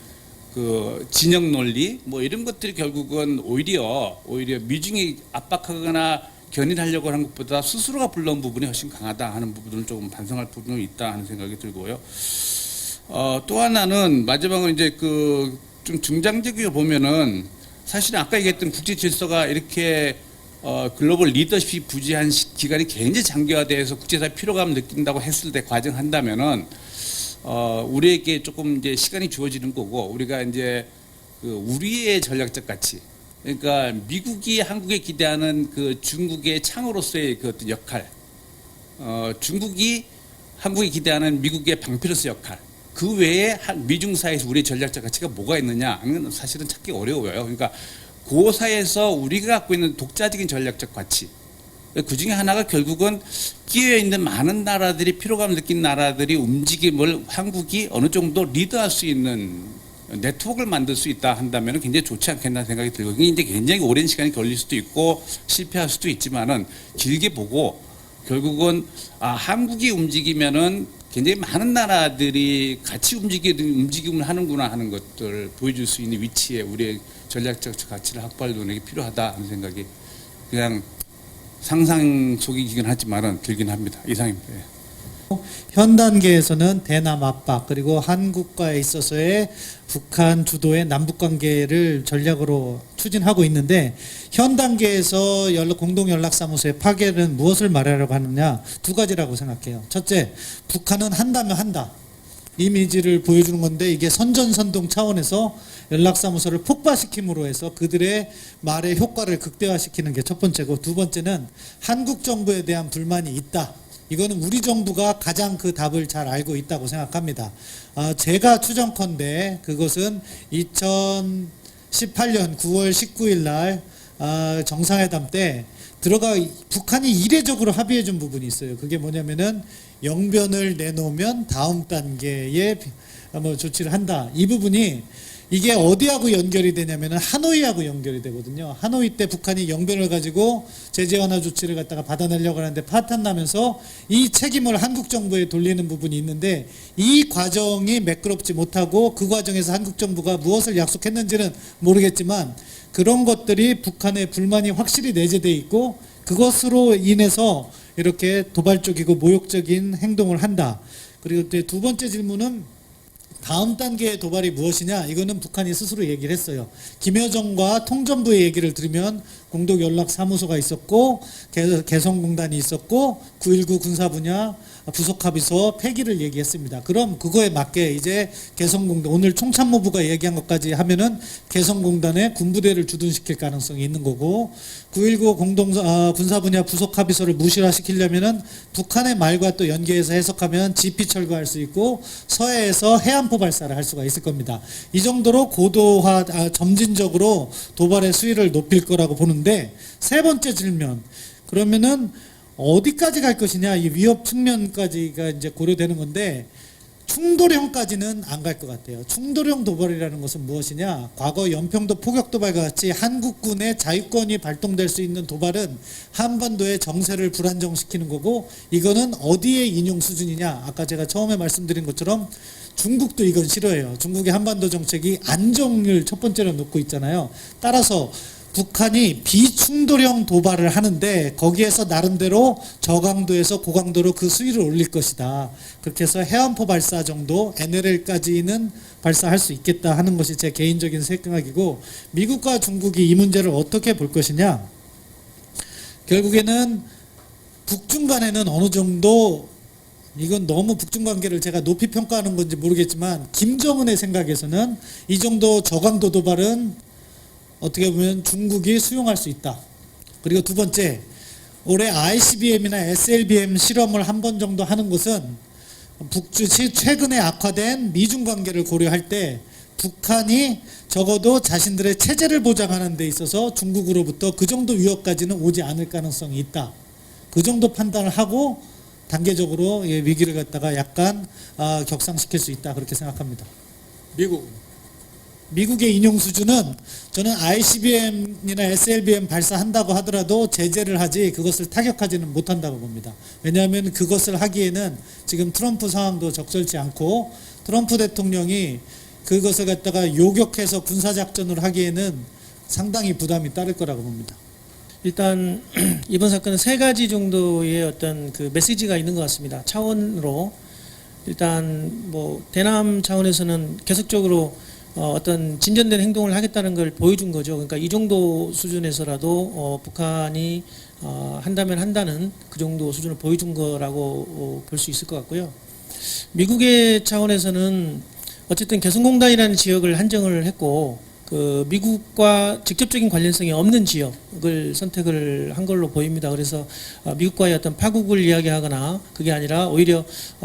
그 진영 논리, 뭐 이런 것들이 결국은 오히려 미중이 압박하거나 견인하려고 하는 것보다 스스로가 불러온 부분이 훨씬 강하다 하는 부분을 조금 반성할 부분이 있다 하는 생각이 들고요. 또 하나는 마지막으로 이제 좀 중장기적으로 보면은 사실은 아까 얘기했던 국제 질서가 이렇게 글로벌 리더십이 부재한 기간이 굉장히 장기화돼서 국제사회 피로감을 느낀다고 했을 때 과정한다면은 우리에게 조금 이제 시간이 주어지는 거고, 우리가 이제 우리의 전략적 가치, 그러니까 미국이 한국에 기대하는 그 중국의 창으로서의 그 어떤 역할, 중국이 한국이 기대하는 미국의 방패로서 역할 그 외에 미중 사이에서 우리의 전략적 가치가 뭐가 있느냐 하는 사실은 찾기 어려워요. 그러니까 그 사이에서 우리가 갖고 있는 독자적인 전략적 가치 그 중에 하나가 결국은 끼어 있는 많은 나라들이 피로감을 느낀 나라들이 움직임을 한국이 어느 정도 리드할 수 있는 네트워크를 만들 수 있다 한다면 굉장히 좋지 않겠나 생각이 들고 이게 이제 굉장히 오랜 시간이 걸릴 수도 있고 실패할 수도 있지만은 길게 보고 결국은 한국이 움직이면은 굉장히 많은 나라들이 같이 움직임을 하는구나 하는 것들을 보여줄 수 있는 위치에 우리의 전략적 가치를 확보할 노력이 필요하다 하는 생각이 그냥 상상 속이긴 하지만은 들긴 합니다. 이상입니다. 현 단계에서는 대남 압박 그리고 한국과에 있어서의 북한 주도의 남북 관계를 전략으로 추진하고 있는데 현 단계에서 공동 연락사무소의 파괴는 무엇을 말하려고 하느냐 두 가지라고 생각해요. 첫째, 북한은 한다면 한다. 이미지를 보여주는 건데 이게 선전선동 차원에서 연락사무소를 폭파시킴으로 해서 그들의 말의 효과를 극대화시키는 게 첫 번째고 두 번째는 한국 정부에 대한 불만이 있다. 이거는 우리 정부가 가장 그 답을 잘 알고 있다고 생각합니다. 제가 추정컨대 그것은 2018년 9월 19일 날 정상회담 때 북한이 이례적으로 합의해 준 부분이 있어요. 그게 뭐냐면은 영변을 내놓으면 다음 단계의 조치를 한다. 이 부분이 이게 어디하고 연결이 되냐면은 하노이하고 연결이 되거든요. 하노이 때 북한이 영변을 가지고 제재 완화 조치를 갖다가 받아내려고 하는데 파탄 나면서 이 책임을 한국 정부에 돌리는 부분이 있는데 이 과정이 매끄럽지 못하고 그 과정에서 한국 정부가 무엇을 약속했는지는 모르겠지만 그런 것들이 북한의 불만이 확실히 내재돼 있고 그것으로 인해서 이렇게 도발적이고 모욕적인 행동을 한다. 그리고 두 번째 질문은 다음 단계의 도발이 무엇이냐? 이거는 북한이 스스로 얘기를 했어요. 김여정과 통전부의 얘기를 들으면 공동연락사무소가 있었고 개성공단이 있었고 9.19 군사분야 부속합의소 폐기를 얘기했습니다. 그럼 그거에 맞게 이제 개성공단 오늘 총참모부가 얘기한 것까지 하면은 개성공단에 군부대를 주둔시킬 가능성이 있는 거고 9.19 군사분야 부속합의소를 무실화시키려면은 북한의 말과 또 연계해서 해석하면 지피 철거할 수 있고 서해에서 해안포 발사를 할 수가 있을 겁니다. 이 정도로 점진적으로 도발의 수위를 높일 거라고 보는데 세 번째 질문 그러면은 어디까지 갈 것이냐 이 위협 측면까지가 이제 고려되는 건데 충돌형까지는 안 갈 것 같아요. 충돌형 도발이라는 것은 무엇이냐? 과거 연평도 포격 도발과 같이 한국군의 자유권이 발동될 수 있는 도발은 한반도의 정세를 불안정시키는 거고 이거는 어디에 인용 수준이냐? 아까 제가 처음에 말씀드린 것처럼 중국도 이건 싫어해요. 중국의 한반도 정책이 안정을 첫 번째로 놓고 있잖아요. 따라서 북한이 비충돌형 도발을 하는데 거기에서 나름대로 저강도에서 고강도로 그 수위를 올릴 것이다. 그렇게 해서 해안포 발사 정도 NLL까지는 발사할 수 있겠다 하는 것이 제 개인적인 생각이고 미국과 중국이 이 문제를 어떻게 볼 것이냐. 결국에는 북중 간에는 어느 정도 이건 너무 북중 관계를 제가 높이 평가하는 건지 모르겠지만 김정은의 생각에서는 이 정도 저강도 도발은 어떻게 보면 중국이 수용할 수 있다. 그리고 두 번째, 올해 ICBM이나 SLBM 실험을 한 번 정도 하는 것은 최근에 악화된 미중 관계를 고려할 때 북한이 적어도 자신들의 체제를 보장하는 데 있어서 중국으로부터 그 정도 위협까지는 오지 않을 가능성이 있다. 그 정도 판단을 하고 단계적으로 위기를 갖다가 약간 격상시킬 수 있다. 그렇게 생각합니다. 미국의 인용 수준은 저는 ICBM이나 SLBM 발사한다고 하더라도 제재를 하지 그것을 타격하지는 못한다고 봅니다. 왜냐하면 그것을 하기에는 지금 트럼프 상황도 적절치 않고 트럼프 대통령이 그것을 갖다가 요격해서 군사작전을 하기에는 상당히 부담이 따를 거라고 봅니다. 일단 이번 사건은 세 가지 정도의 어떤 그 메시지가 있는 것 같습니다. 차원으로 일단 뭐 대남 차원에서는 계속적으로 어떤 진전된 행동을 하겠다는 걸 보여준 거죠. 그러니까 이 정도 수준에서라도 북한이 한다면 한다는 그 정도 수준을 보여준 거라고 볼 수 있을 것 같고요. 미국의 차원에서는 어쨌든 개성공단이라는 지역을 한정을 했고 그 미국과 직접적인 관련성이 없는 지역을 선택을 한 걸로 보입니다. 그래서 미국과의 어떤 파국을 이야기하거나 그게 아니라 오히려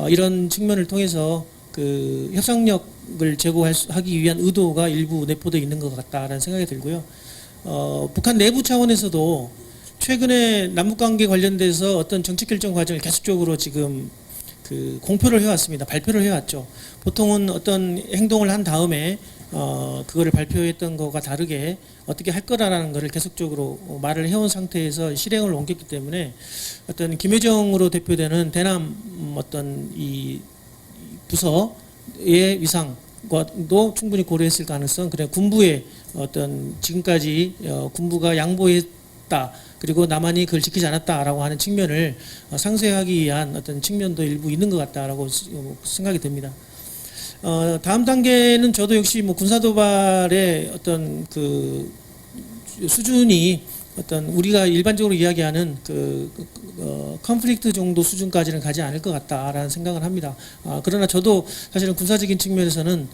이런 측면을 통해서 그 협상력을 제고하기 위한 의도가 일부 내포되어 있는 것 같다라는 생각이 들고요. 북한 내부 차원에서도 최근에 남북관계 관련돼서 어떤 정책 결정 과정을 계속적으로 지금 그 공표를 해왔습니다. 발표를 해왔죠. 보통은 어떤 행동을 한 다음에 그거를 발표했던 것과 다르게 어떻게 할 거라는 것을 계속적으로 말을 해온 상태에서 실행을 옮겼기 때문에 어떤 김여정으로 대표되는 대남 어떤 이 부서의 위상과도 충분히 고려했을 가능성, 그래 군부의 어떤 지금까지 군부가 양보했다. 그리고 남한이 그걸 지키지 않았다라고 하는 측면을 상쇄하기 위한 어떤 측면도 일부 있는 것 같다라고 생각이 듭니다. 다음 단계는 저도 역시 뭐 군사도발의 어떤 그 수준이 어떤 우리가 일반적으로 이야기하는 컨플릭트 정도 수준까지는 가지 않을 것 같다라는 생각을 합니다. 그러나 저도 사실은 군사적인 측면에서는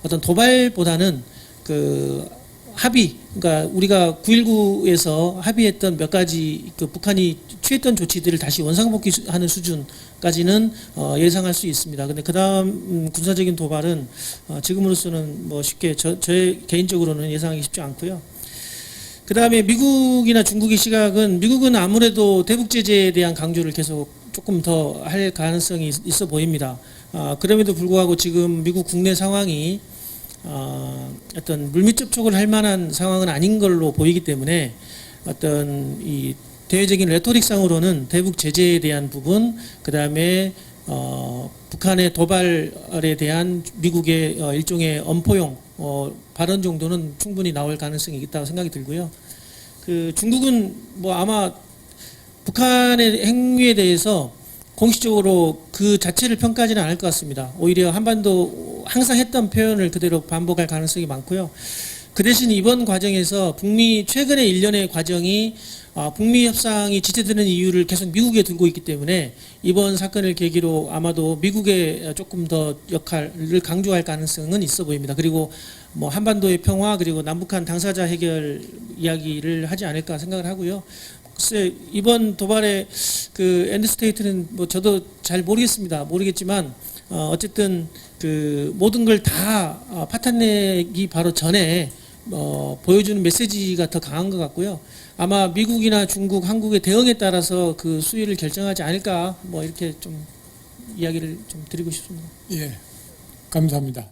어떤 도발보다는 그 합의, 그러니까 우리가 9.19에서 합의했던 몇 가지 그 북한이 취했던 조치들을 다시 원상복귀하는 수준까지는 예상할 수 있습니다. 근데 그 다음 군사적인 도발은 지금으로서는 뭐 쉽게 저의 개인적으로는 예상하기 쉽지 않고요. 그 다음에 미국이나 중국의 시각은 미국은 아무래도 대북 제재에 대한 강조를 계속 조금 더 할 가능성이 있어 보입니다. 그럼에도 불구하고 지금 미국 국내 상황이 어떤 물밑 접촉을 할 만한 상황은 아닌 걸로 보이기 때문에 어떤 이 대외적인 레토릭상으로는 대북 제재에 대한 부분, 그 다음에 북한의 도발에 대한 미국의 일종의 엄포용 발언 정도는 충분히 나올 가능성이 있다고 생각이 들고요. 그 중국은 뭐 아마 북한의 행위에 대해서 공식적으로 그 자체를 평가하지는 않을 것 같습니다. 오히려 한반도 항상 했던 표현을 그대로 반복할 가능성이 많고요. 그 대신 이번 과정에서 북미 최근의 일련의 과정이 북미 협상이 지체되는 이유를 계속 미국에 두고 있기 때문에 이번 사건을 계기로 아마도 미국의 조금 더 역할을 강조할 가능성은 있어 보입니다. 그리고 뭐 한반도의 평화 그리고 남북한 당사자 해결 이야기를 하지 않을까 생각을 하고요. 글쎄 이번 도발의 그 엔드스테이트는 뭐 저도 잘 모르겠지만 어쨌든 그 모든 걸 다 파탄내기 바로 전에 보여주는 메시지가 더 강한 것 같고요. 아마 미국이나 중국, 한국의 대응에 따라서 그 수위를 결정하지 않을까 뭐 이렇게 좀 이야기를 좀 드리고 싶습니다. 예, 감사합니다.